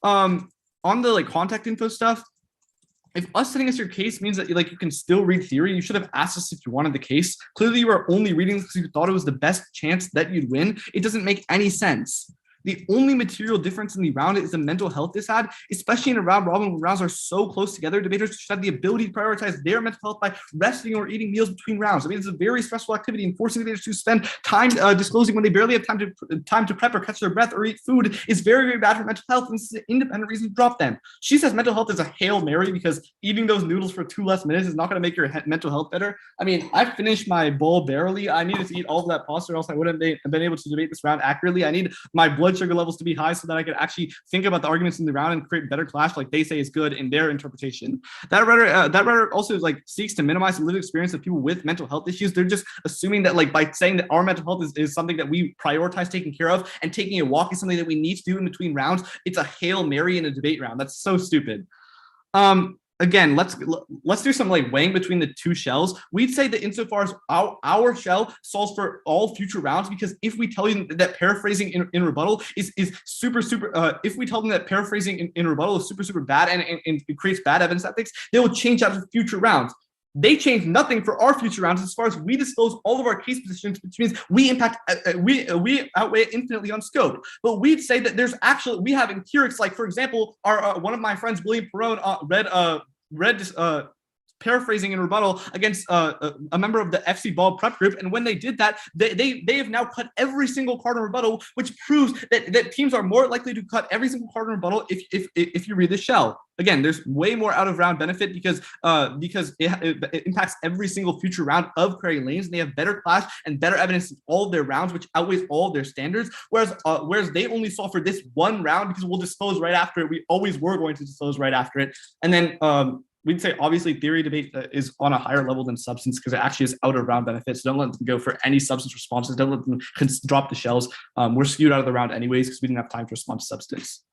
on the like contact info stuff, if us sending us your case means that you can still read theory, you should have asked us if you wanted the case. Clearly, you were only reading because you thought it was the best chance that you'd win. It doesn't make any sense. The only material difference in the round is the mental health dissad, especially in a round robin where rounds are so close together. Debaters should have the ability to prioritize their mental health by resting or eating meals between rounds. I mean, it's a very stressful activity, and forcing debaters to spend time disclosing when they barely have time to prep or catch their breath or eat food is very, very bad for mental health, and this is an independent reason to drop them. She says mental health is a Hail Mary because eating those noodles for 2 less minutes is not going to make your mental health better. I mean, I finished my bowl barely. I needed to eat all of that pasta or else I wouldn't have been able to debate this round accurately. I need my blood sugar levels to be high so that I could actually think about the arguments in the round and create better clash like they say is good in their interpretation. That rhetoric also seeks to minimize the lived experience of people with mental health issues. They're just assuming that by saying that our mental health is something that we prioritize taking care of, and taking a walk is something that we need to do in between rounds. It's a Hail Mary in a debate round. That's so stupid. Again, let's do some weighing between the two shells. We'd say that insofar as our shell solves for all future rounds, because if we tell you that paraphrasing in rebuttal is super, if we tell them that paraphrasing in rebuttal is super bad and it creates bad evidence ethics, they will change out of future rounds. They change nothing for our future rounds as far as we disclose all of our case positions, which means we outweigh it infinitely on scope. But we'd say that we have empirics, like for example, one of my friends, William Perone, read paraphrasing in rebuttal against a member of the FC Ball prep group, and when they did that, they have now cut every single card in rebuttal, which proves that teams are more likely to cut every single card in rebuttal if you read the shell. Again, there's way more out of round benefit because it impacts every single future round of Quarry lanes, and they have better clash and better evidence in all of their rounds, which outweighs all of their standards. Whereas they only saw for this one round because we'll disclose right after it. We always were going to disclose right after it, and then we'd say obviously theory debate is on a higher level than substance because it actually is out of round benefits. So don't let them go for any substance responses. Don't let them drop the shells. We're skewed out of the round anyways because we didn't have time to respond to substance.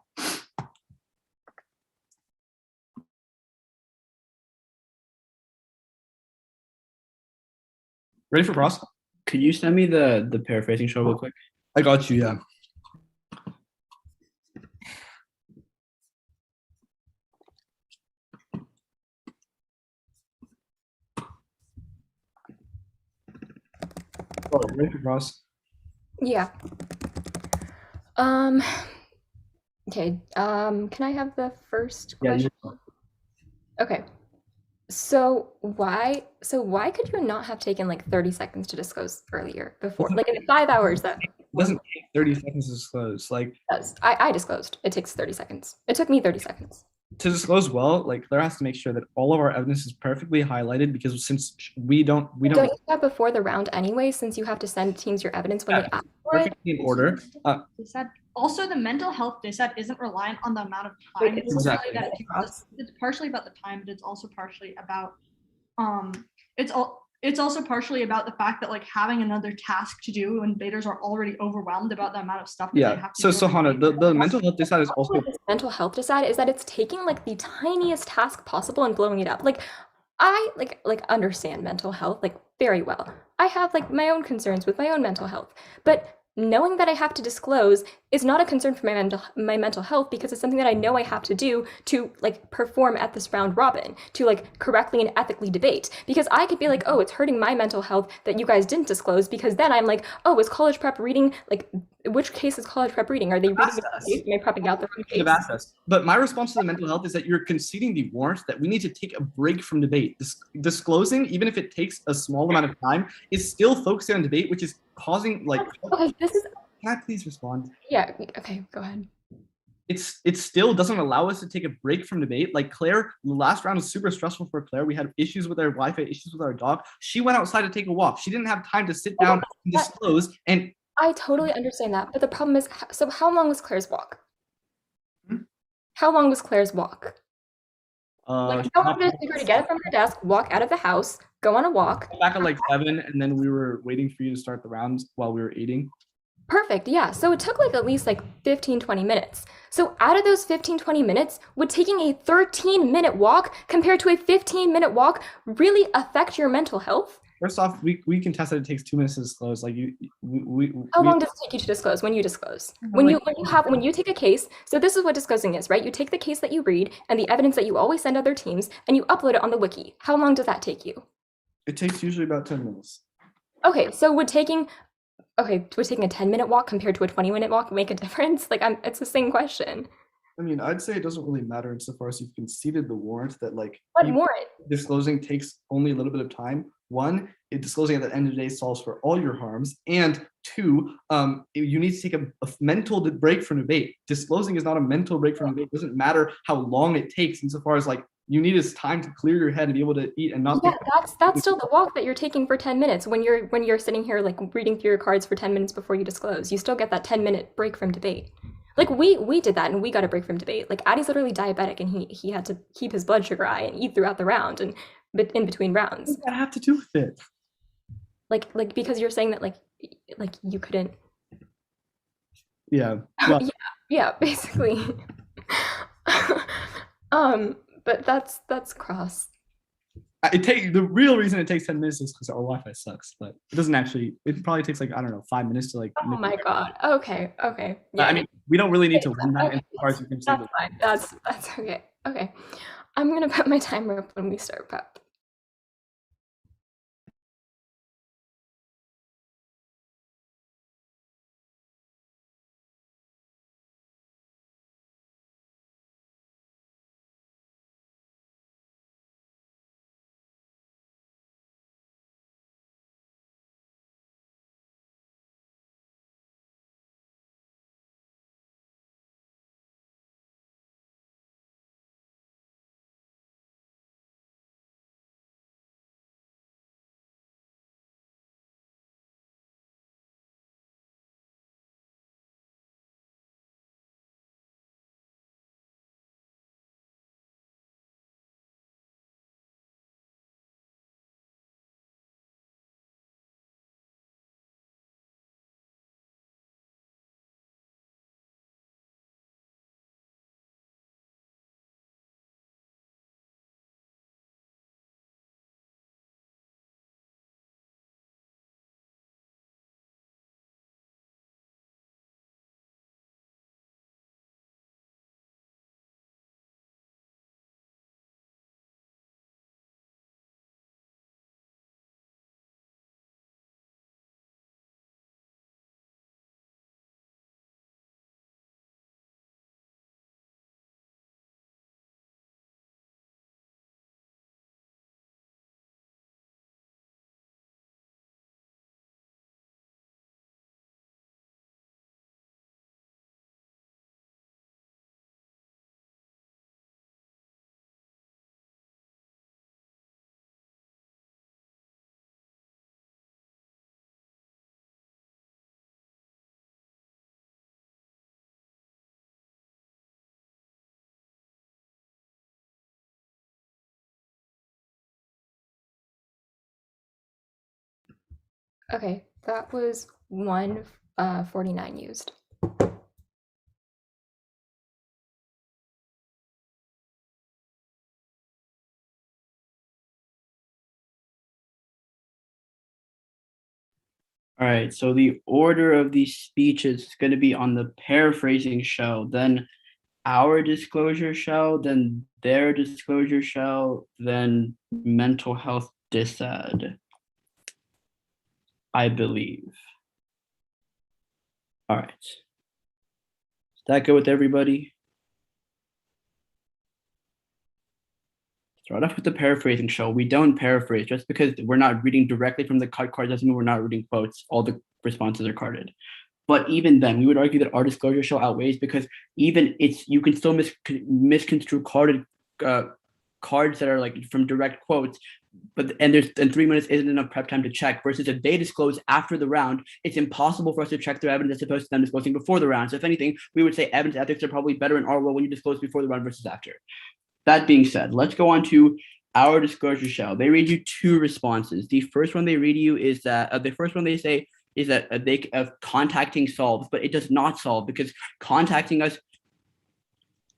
Ready for cross? Could you send me the paraphrasing show real quick? I got you, yeah. Oh, ready for cross? Yeah. Okay. Can I have the first question? Yeah, okay. So why could you not have taken 30 seconds to disclose earlier before? In 5 hours that it doesn't take 30 seconds to disclose. I disclosed. It takes 30 seconds. It took me 30 seconds. To disclose well, Claire has to make sure that all of our evidence is perfectly highlighted, because since we don't you do that before the round anyway, since you have to send teams your evidence when they ask for it. Perfectly in order. Also, the mental health dissat isn't reliant on the amount of time. Exactly. It's partially about the time, but it's also partially about it's also partially about the fact that having another task to do when debaters are already overwhelmed about the amount of stuff that they have to do. So Hannah, the mental health dissat is also mental health dissat is that it's taking the tiniest task possible and blowing it up. I understand mental health very well. I have my own concerns with my own mental health, but knowing that I have to disclose is not a concern for my mental health, because it's something that I know I have to do to perform at this round robin, to correctly and ethically debate. Because I could be oh, it's hurting my mental health that you guys didn't disclose, because then I'm oh, is college prep reading which case is college prep reading? Are they reading the case? Am I prepping out the wrong case? Asked us. But my response to the mental health is that you're conceding the warrant that we need to take a break from debate. Disclosing, even if it takes a small amount of time, is still focusing on debate, which is causing okay, this is. Can I please respond? Yeah. Okay. Go ahead. It still doesn't allow us to take a break from debate. Claire, the last round was super stressful for Claire. We had issues with our Wi-Fi, issues with our dog. She went outside to take a walk. She didn't have time to sit down and disclose. And I totally understand that, but the problem is, so how long was Claire's walk? How long was Claire's walk? Like, how long did it take her to get up from her desk, walk out of the house, go on a walk? Back at like 7, and then we were waiting for you to start the rounds while we were eating. Perfect, yeah. So it took like at least like 15, 20 minutes. So out of those 15, 20 minutes, would taking a 13-minute walk compared to a 15-minute walk really affect your mental health? First off, we can test that it takes 2 minutes to disclose. Like How long does it take you to disclose when you disclose? When you take a case, so this is what disclosing is, right? You take the case that you read and the evidence that you always send other teams and you upload it on the wiki. How long does that take you? It takes usually about 10 minutes. Okay, so would taking a 10-minute walk compared to a 20-minute walk make a difference? Like it's the same question. I mean, I'd say it doesn't really matter insofar as you've conceded the warrant that like What warrant? disclosing takes only a little bit of time. One, disclosing at the end of the day solves for all your harms, and two, you need to take a mental break from debate. Disclosing is not a mental break from debate. It doesn't matter how long it takes insofar as like you need is time to clear your head and be able to eat and not. Yeah, that's still the walk that you're taking for 10 minutes when you're sitting here like reading through your cards for 10 minutes before you disclose. You still get that 10-minute break from debate. Like we did that and we got a break from debate. Like Addie's literally diabetic and he had to keep his blood sugar high and eat throughout the round and in between rounds. What does that have to do with it? Like because you're saying that like you couldn't. Yeah. Well, yeah, basically. But that's cross. The real reason it takes 10 minutes is because our Wi-Fi sucks, but it doesn't actually. It probably takes like, I don't know, 5 minutes to like. Oh my god. Okay. Yeah. I mean, we don't really need to run that in parts. You can That's fine. That's okay. Okay. I'm gonna put my timer up when we start prep. Okay, that was 149 used. All right, so the order of these speeches is going to be on the paraphrasing show, then our disclosure show, then their disclosure show, then mental health disad, I believe. All right. Is that good with everybody? Start off with the paraphrasing show. We don't paraphrase. Just because we're not reading directly from the cut card doesn't mean we're not reading quotes. All the responses are carded. But even then, we would argue that our disclosure show outweighs because even you can still misconstrue carded cards that are like from direct quotes and 3 minutes isn't enough prep time to check. Versus if they disclose after the round, it's impossible for us to check their evidence as opposed to them disclosing before the round. So if anything, we would say evidence ethics are probably better in our world when you disclose before the round versus after. That being said, let's go on to our disclosure shell. They read you 2 responses. The first one they read you is that the first one they say is that contacting solves, but it does not solve because contacting us.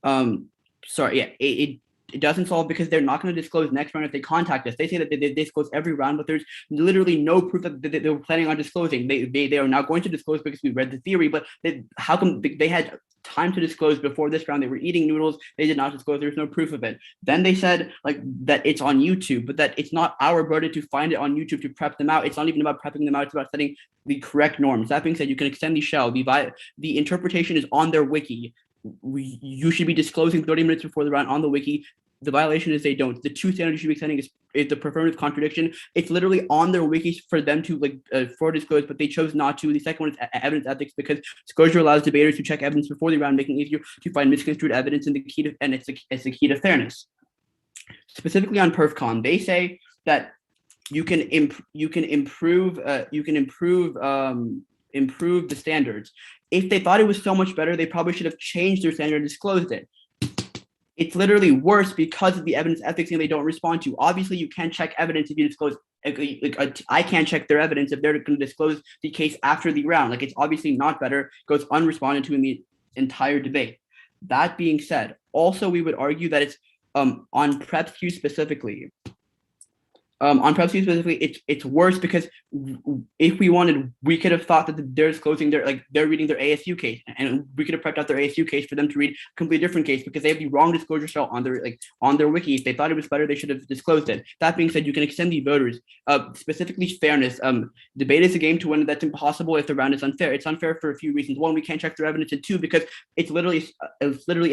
It doesn't solve because they're not going to disclose next round if they contact us. They say that they disclose every round, but there's literally no proof that they were planning on disclosing. They are now going to disclose because we read the theory, but how come they had time to disclose before this round? They were eating noodles. They did not disclose. There's no proof of it. Then they said like that it's on YouTube, but that it's not our burden to find it on YouTube to prep them out. It's not even about prepping them out. It's about setting the correct norms. That being said, you can extend the shell. The interpretation is on their wiki. You should be disclosing 30 minutes before the round on the wiki. The violation is they don't. The 2 standards you should be extending is the affirmative contradiction. It's literally on their wikis for them to for disclose, but they chose not to. The second one is evidence ethics because disclosure allows debaters to check evidence before the round, making it easier to find misconstrued evidence and it's the key to fairness. Specifically on PerfCon, they say that you can improve the standards. If they thought it was so much better, they probably should have changed their standard and disclosed it. It's literally worse because of the evidence ethics and they don't respond to. Obviously, you can't check evidence if you disclose. I can't check their evidence if they're going to disclose the case after the round. It's obviously not better. Goes unresponded to in the entire debate. That being said, also we would argue that it's on PrepSQ specifically. It's worse because if we wanted, we could have thought that they're disclosing they're reading their ASU case, and we could have prepped out their ASU case for them to read a completely different case because they have the wrong disclosure shell on their wiki. If they thought it was better, they should have disclosed it. That being said, you can extend the voters. Specifically fairness. Debate is a game to win. That's impossible if the round is unfair. It's unfair for a few reasons. One, we can't check their evidence, and 2, because it's literally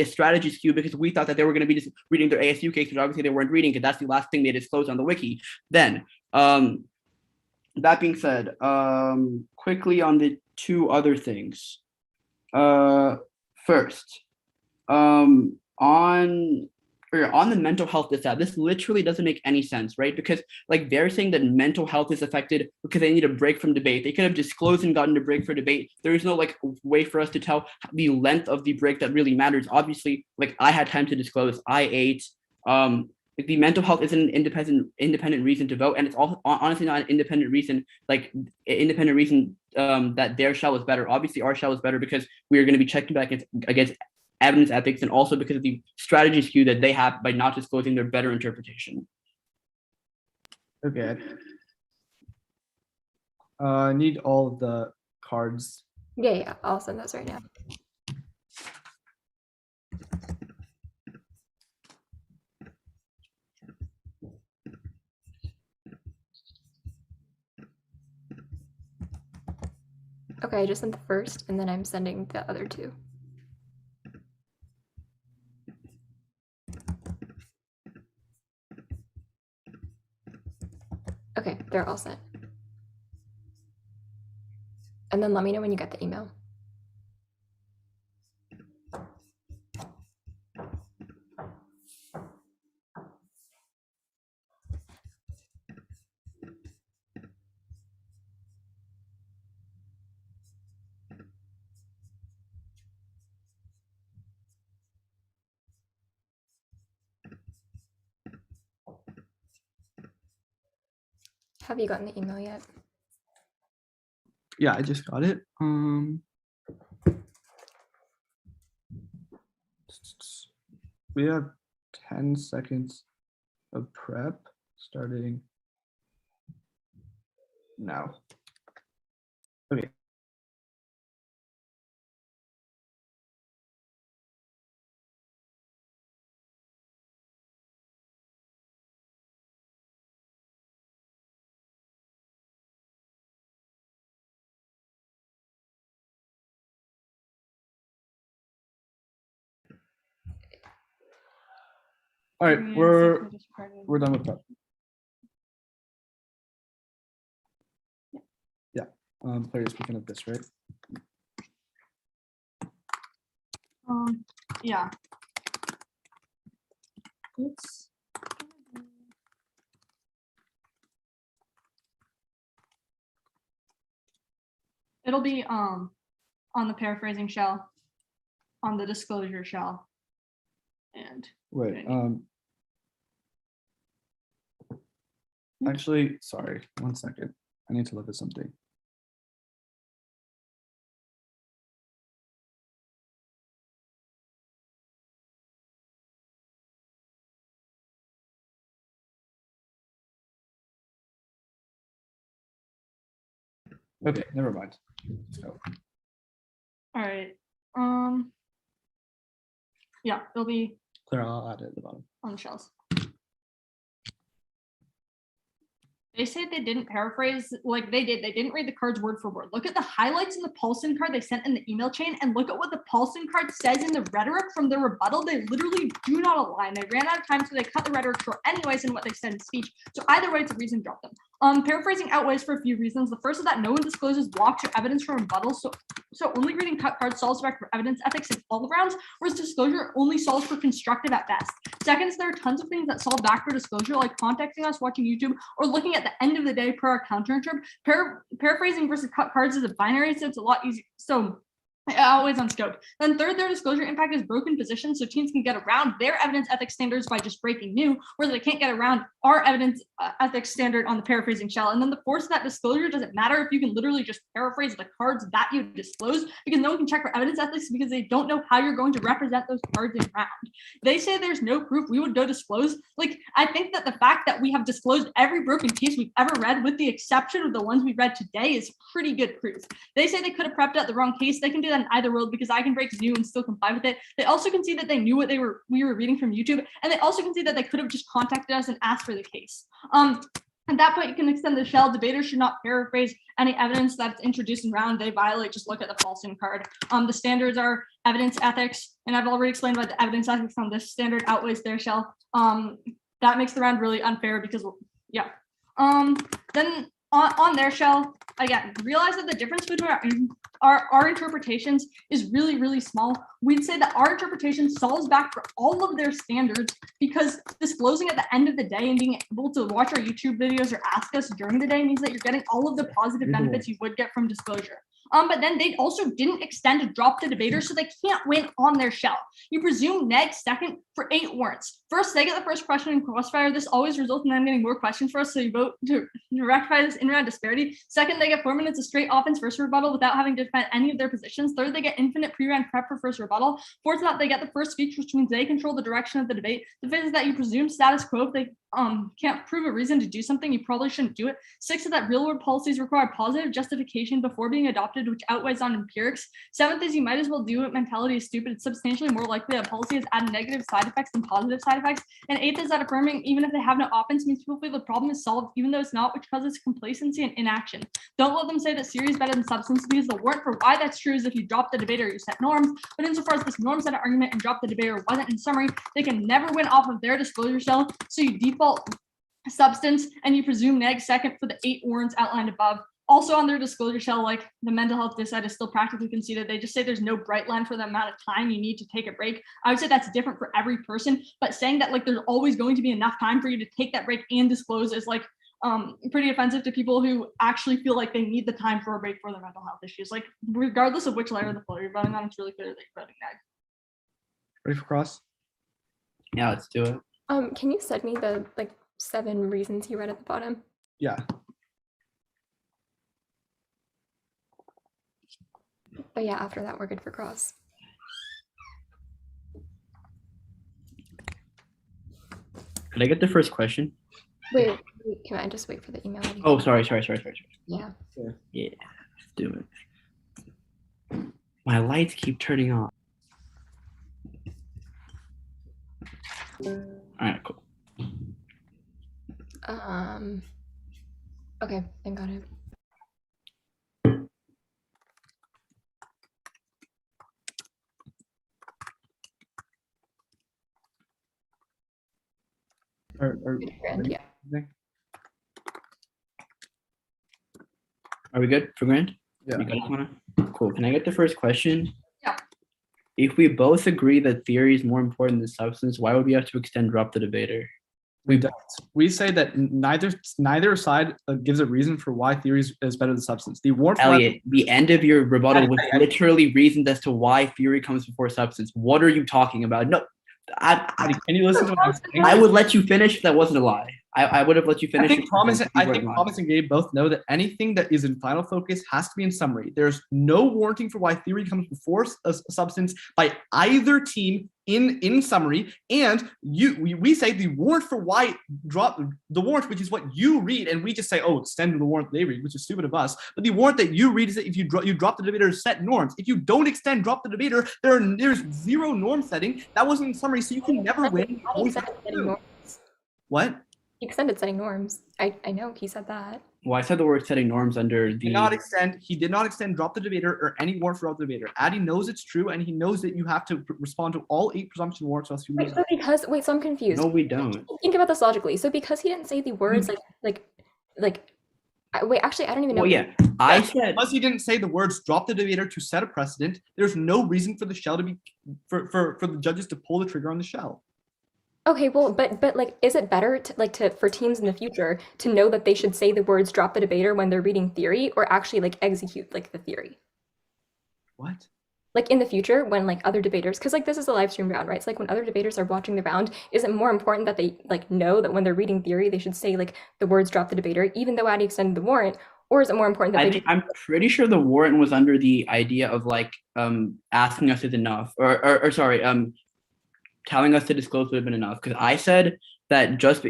a strategy skew because we thought that they were going to be just reading their ASU case, which obviously they weren't reading because that's the last thing they disclosed on the wiki. Then, that being said, quickly on the 2 other things. First, on the mental health disapp, this literally doesn't make any sense, right? Because they're saying that mental health is affected because they need a break from debate. They could have disclosed and gotten a break for debate. There is no way for us to tell the length of the break that really matters. Obviously, I had time to disclose. I ate. The mental health isn't an independent reason to vote, and it's also honestly not an independent reason that their shell is better. Obviously, our shell is better because we are going to be checking back against evidence ethics, and also because of the strategy skew that they have by not disclosing their better interpretation. Okay. I need all of the cards. Yeah, I'll send those right now. Okay, I just sent the first, and then I'm sending the other 2. Okay, they're all sent. And then let me know when you get the email. Have you gotten the email yet? Yeah, I just got it. We have 10 seconds of prep starting now. Okay. All right, we're done with prep. Yeah, Claire, you're speaking of this, right? Yeah. It's it'll be on the paraphrasing shell, on the disclosure shell, and Wait. Actually, sorry. 1 second. I need to look at something. Okay, never mind. So, all right. Yeah, it'll be Clara, I'll add it at the bottom. on the shells. They say they didn't paraphrase like they did. They didn't read the cards word for word. Look at the highlights in the Paulson card they sent in the email chain and look at what the Paulson card says in the rhetoric from the rebuttal. They literally do not align. They ran out of time, so they cut the rhetoric short anyways in what they said in speech. So either way, it's a reason to drop them. Paraphrasing outweighs for a few reasons. The first is that no one discloses blocks or evidence from rebuttals. So only reading cut cards solves back for evidence ethics in all rounds, whereas disclosure only solves for constructive at best. Second is there are tons of things that solve back for disclosure, like contacting us, watching YouTube, or looking at the end of the day per our counterinterp. Paraphrasing versus cut cards is a binary, so it's a lot easier. So always on scope. Then third, their disclosure impact is broken positions, so teams can get around their evidence ethics standards by just breaking new, whereas they can't get around our evidence ethics standard on the paraphrasing shell. And then the fourth is that disclosure doesn't matter if you can literally just paraphrase the cards that you disclose, because no one can check for evidence ethics because they don't know how you're going to represent those cards in round. They say there's no proof, we would go disclose. Like, I think that the fact that we have disclosed every broken case we've ever read, with the exception of the ones we read today, is pretty good proof. They say they could have prepped out the wrong case. They can do that in either world because I can break new and still comply with it. They also can see that they knew what we were reading from YouTube, and they also can see that they could have just contacted us and asked for the case. At that point, you can extend the shell. Debaters should not paraphrase any evidence that's introduced in round they violate. Just look at the Paulson card. The standards are evidence ethics, and I've already explained why the evidence ethics on this standard outweighs their shell. That makes the round really unfair because, yeah. Then on their shell, again, realize that the difference between our interpretations is really, really small. We'd say that our interpretation solves back for all of their standards because disclosing at the end of the day and being able to watch our YouTube videos or ask us during the day means that you're getting all of the positive benefits you would get from disclosure. But then they also didn't extend to drop the debater, so they can't win on their shell. You presume neg second for 8 warrants. First, they get the first question in crossfire. This always results in them getting more questions for us, so you vote to rectify this in-round disparity. Second, they get 4 minutes of straight offense first rebuttal without having to defend any of their positions. Third, they get infinite pre-round prep for first rebuttal. Fourth, that they get the first speech, which means they control the direction of the debate. The fifth is that you presume status quo. If they can't prove a reason to do something, you probably shouldn't do it. Sixth is that real-world policies require positive justification before being adopted, which outweighs on empirics. Seventh is you might as well do it mentality is stupid. It's substantially more likely that policies add negative side effects than positive side effects. And eighth is that affirming, even if they have no offense, means people feel the problem is solved, even though it's not, which causes complacency and inaction. Don't let them say that theory is better than substance, because the warrant for why that's true is if you drop the debater, you set norms. But insofar as this norm set argument and drop the debater wasn't in summary, they can never win off of their disclosure shell. So you default substance and you presume neg second for the 8 warrants outlined above. Also on their disclosure shell, like the mental health disside is still practically conceded. They just say there's no bright line for the amount of time you need to take a break. I would say that's different for every person, but saying that like there's always going to be enough time for you to take that break and disclose is like pretty offensive to people who actually feel like they need the time for a break for their mental health issues. Like regardless of which layer of the flow you're voting on, it's really clear that you're voting neg. Ready for cross? Yeah, let's do it. Can you send me the 7 reasons you read at the bottom? Yeah. But yeah, after that, we're good for cross. Could I get the first question? Wait, can I just wait for the email? Oh, sorry. Yeah. Yeah, let's do it. My lights keep turning on. All right, cool. Okay, I got it. Yeah. Are we good for Grant? Yeah. You guys wanna? Cool. Can I get the first question? Yeah. If we both agree that theory is more important than substance, why would we have to extend drop the debater? We don't. We say that neither side gives a reason for why theory is better than substance. The warrant. Elliot, the end of your rebuttal was literally reasons as to why theory comes before substance. What are you talking about? No, Can you listen to what I'm saying? I would let you finish if that wasn't a lie. I would have let you finish. I think Thomas and Gabe both know that anything that is in final focus has to be in summary. There's no warranting for why theory comes before a substance by either team in summary. And we say the warrant for why drop the warrant, which is what you read, and we just say, oh, extend the warrant they read, which is stupid of us. But the warrant that you read is that if you drop the debater's set norms. If you don't extend drop the debater, there's zero norm setting. That wasn't in summary, so you can never win. What? He extended setting norms. I know he said that. Well, I said the word setting norms under the. He did not extend drop the debater or any warrant for drop the debater. Addy knows it's true, and he knows that you have to respond to all 8 presumption warrants. Else you lose. So I'm confused. No, we don't. Think about this logically. So because he didn't say the words wait, actually, I don't even know. Well, yeah, I said because he didn't say the words drop the debater to set a precedent. There's no reason for the shell to be for the judges to pull the trigger on the shell. Okay, well, but like, is it better for teams in the future to know that they should say the words "drop the debater" when they're reading theory, or actually like execute like the theory? What? Like in the future, when like other debaters, because like this is a live stream round, right? It's like when other debaters are watching the round, is it more important that they like know that when they're reading theory, they should say like the words "drop the debater," even though Addy extended the warrant, or is it more important that I'm pretty sure the warrant was under the idea of like asking us is enough, or sorry, telling us to disclose would have been enough, because I said that just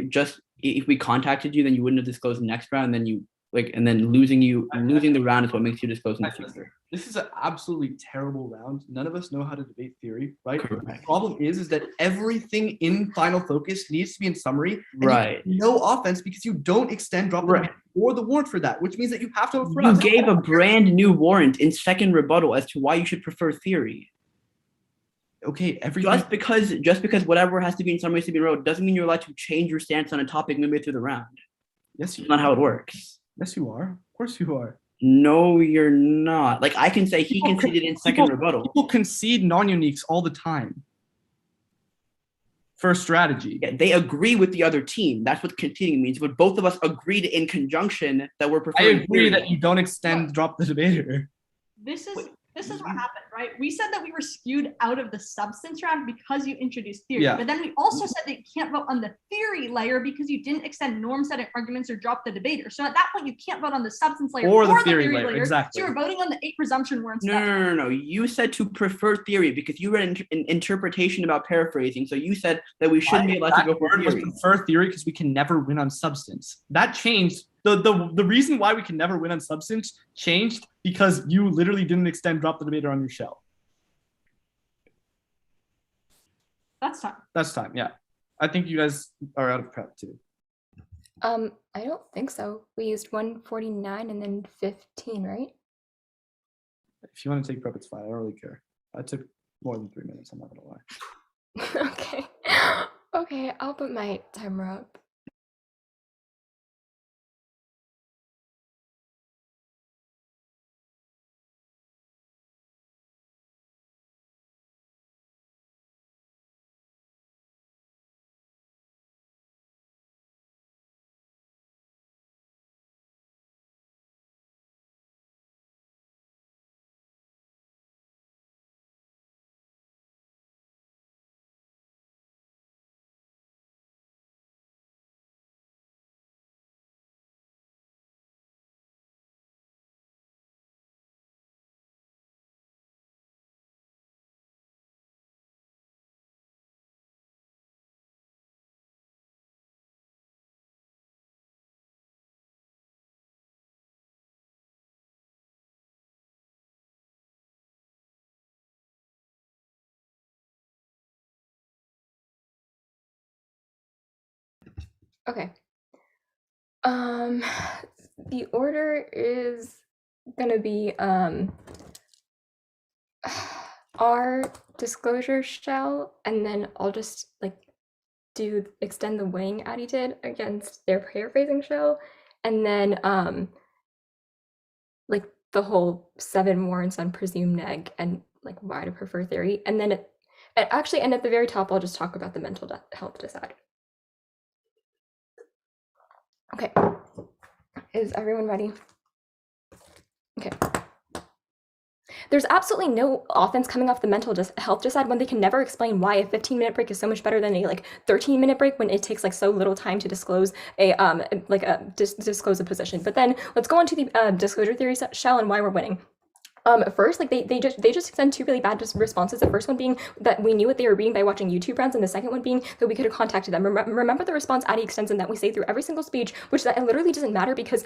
if we contacted you, then you wouldn't have disclosed the next round, and then you and then losing the round is what makes you disclose in the future. This is an absolutely terrible round. None of us know how to debate theory, right? Correct. The problem is that everything in final focus needs to be in summary. Right. No offense because you don't extend drop the or the warrant for that, which means that you have to. You gave a brand new warrant in second rebuttal as to why you should prefer theory. Okay, everything. Just because whatever has to be in summary has to be in row doesn't mean you're allowed to change your stance on a topic midway through the round. Yes, That's not how it works. Yes, you are. Of course you are. No, you're not. Like I can say he conceded in second rebuttal. People concede non-uniques all the time. For strategy. Yeah, they agree with the other team. That's what conceding means. But both of us agreed in conjunction that we're preferring. I agree that you don't extend drop the debater. This is what happened, right? We said that we were skewed out of the substance round because you introduced theory. Yeah. But then we also said that you can't vote on the theory layer because you didn't extend norm setting arguments or drop the debater. So at that point, you can't vote on the substance layer or the theory layer. Exactly. So you're voting on the 8 presumption warrants. No. You said to prefer theory because you read an interpretation about paraphrasing. So you said that we shouldn't be allowed to go for theory. Prefer theory because we can never win on substance. That changed. The reason why we can never win on substance changed because you literally didn't extend drop the debater on your shell. That's time. That's time, yeah. I think you guys are out of prep too. I don't think so. We used 149 and then 15, right? If you want to take prep, it's fine. I don't really care. I took more than 3 minutes. I'm not gonna lie. Okay. Okay, I'll put my timer up. Okay. The order is gonna be our disclosure shell, and then I'll just like extend the wing Addy did against their paraphrasing shell, and then like the whole 7 warrants on presumed neg and like why to prefer theory, and then at the very top I'll just talk about the mental health decide. Okay. Is everyone ready? Okay. There's absolutely no offense coming off the mental health side when they can never explain why a 15-minute break is so much better than a 13-minute break when it takes so little time to disclose a disclose a position. But then let's go on to the disclosure theory shell and why we're winning. First, they just sent two really bad responses. The first one being that we knew what they were reading by watching YouTube rounds, and the second one being that we could have contacted them. Remember the response Addie extends in that we say through every single speech, which that it literally doesn't matter because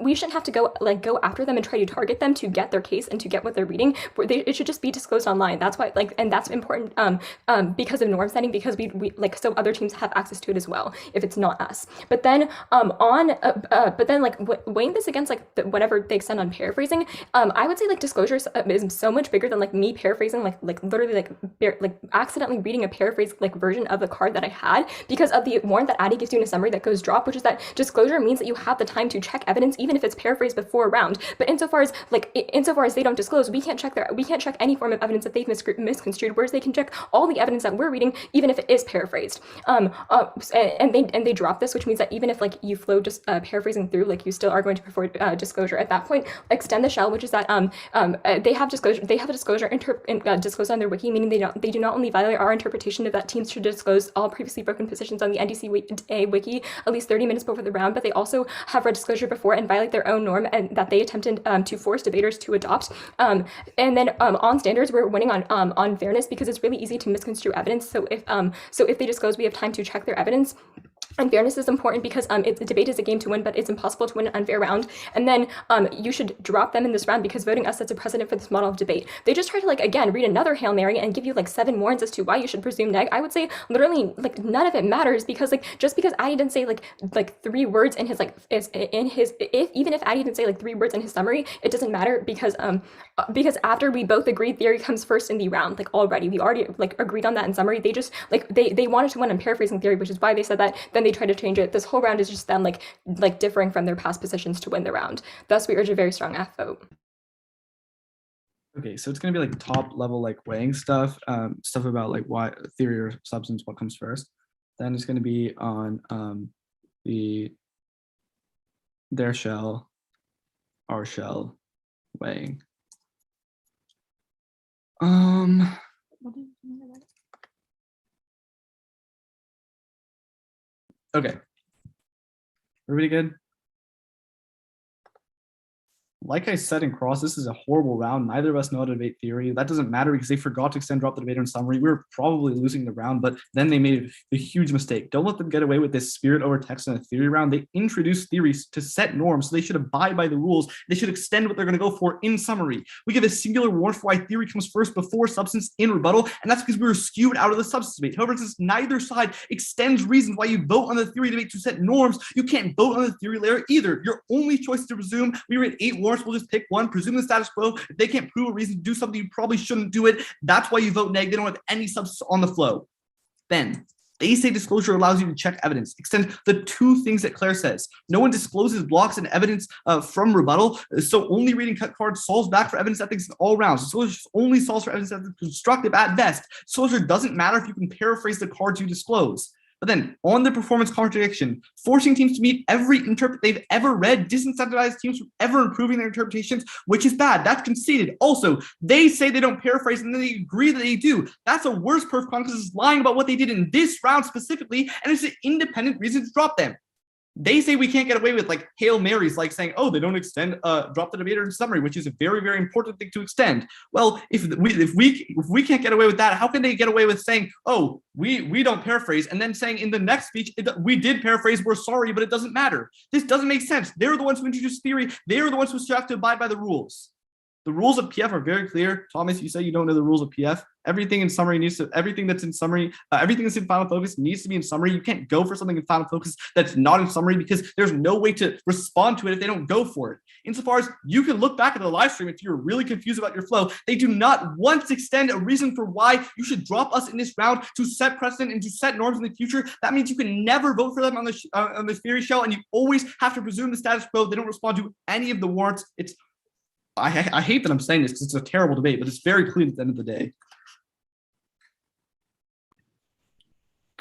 we shouldn't have to go after them and try to target them to get their case and to get what they're reading. It should just be disclosed online. That's why and that's important because of norm setting, because we so other teams have access to it as well if it's not us. But then weighing this against whatever they extend on paraphrasing, I would say disclosure is so much bigger than me paraphrasing literally accidentally reading a paraphrase version of the card that I had, because of the warrant that Addie gives you in a summary that goes drop, which is that disclosure means that you have the time to check evidence even if it's paraphrased before a round. But insofar as they don't disclose, we can't check any form of evidence that they've misconstrued, whereas they can check all the evidence that we're reading even if it is paraphrased. And they drop this, which means that even if you flow just paraphrasing through, you still are going to perform disclosure at that point. Extend the shell, which is that they have disclosure. They have a disclosure disclosed on their wiki, meaning they do not only violate our interpretation of that teams should disclose all previously broken positions on the NDC wiki at least 30 minutes before the round, but they also have read disclosure before and violate their own norm and that they attempted to force debaters to adopt. And then on standards, we're winning on fairness because it's really easy to misconstrue evidence. So if they disclose, we have time to check their evidence. And fairness is important because debate is a game to win, but it's impossible to win an unfair round. And then you should drop them in this round because voting us sets a precedent for this model of debate. They just try to again read another Hail Mary and give you 7 warrants as to why you should presume neg. I would say literally none of it matters because just because Addie didn't say 3 words in his even if Addie didn't say 3 words in his summary, it doesn't matter because after we both agreed theory comes first in the round already. We already agreed on that in summary. They just they wanted to win on paraphrasing theory, which is why they said that. Then they try to change it. This whole round is just them differing from their past positions to win the round. Thus, we urge a very strong F vote. Okay, so it's gonna be top level weighing stuff, stuff about why theory or substance, what comes first. Then it's gonna be on their shell, our shell weighing. Okay. Everybody good? Like I said in cross, this is a horrible round. Neither of us know how to debate theory. That doesn't matter because they forgot to extend drop the debater in summary. We were probably losing the round, but then they made a huge mistake. Don't let them get away with this spirit over text in a theory round. They introduced theories to set norms, so they should abide by the rules. They should extend what they're going to go for in summary. We give a singular warrant for why theory comes first before substance in rebuttal, and that's because we were skewed out of the substance debate. However, since neither side extends reasons why you vote on the theory debate to set norms, you can't vote on the theory layer either. Your only choice is to presume. We read 8 warrants. We'll just pick one, presume the status quo. If they can't prove a reason to do something, you probably shouldn't do it. That's why you vote neg. They don't have any substance on the flow. Then they say disclosure allows you to check evidence. Extend the 2 things that Claire says. No one discloses blocks and evidence from rebuttal, so only reading cut cards solves back for evidence ethics in all rounds. Disclosure only solves for evidence ethics constructive at best. Disclosure doesn't matter if you can paraphrase the cards you disclose. But then on the performance contradiction, forcing teams to meet every interpret they've ever read disincentivizes teams from ever improving their interpretations, which is bad. That's conceded. Also, they say they don't paraphrase and then they agree that they do. That's a worse perf con because it's lying about what they did in this round specifically, and it's an independent reason to drop them. They say we can't get away with Hail Marys, saying, oh, they don't extend drop the debater in summary, which is a very, very important thing to extend. Well, if we can't get away with that, how can they get away with saying, oh, we don't paraphrase, and then saying in the next speech, we did paraphrase, we're sorry, but it doesn't matter. This doesn't make sense. They're the ones who introduced theory. They are the ones who have to abide by the rules. The rules of PF are very clear. Thomas, you say you don't know the rules of PF. Everything in summary everything that's in summary, everything that's in final focus needs to be in summary. You can't go for something in final focus that's not in summary because there's no way to respond to it if they don't go for it. Insofar as you can look back at the live stream if you're really confused about your flow, they do not once extend a reason for why you should drop us in this round to set precedent and to set norms in the future. That means you can never vote for them on the theory shell, and you always have to presume the status quo. They don't respond to any of the warrants. I hate that I'm saying this because it's a terrible debate, but it's very clean at the end of the day.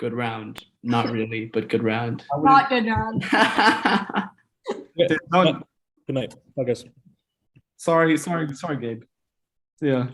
Good round. Not really, but good round. Not good round. Yeah, No, good night. Bye, guys. sorry, Gabe. Yeah.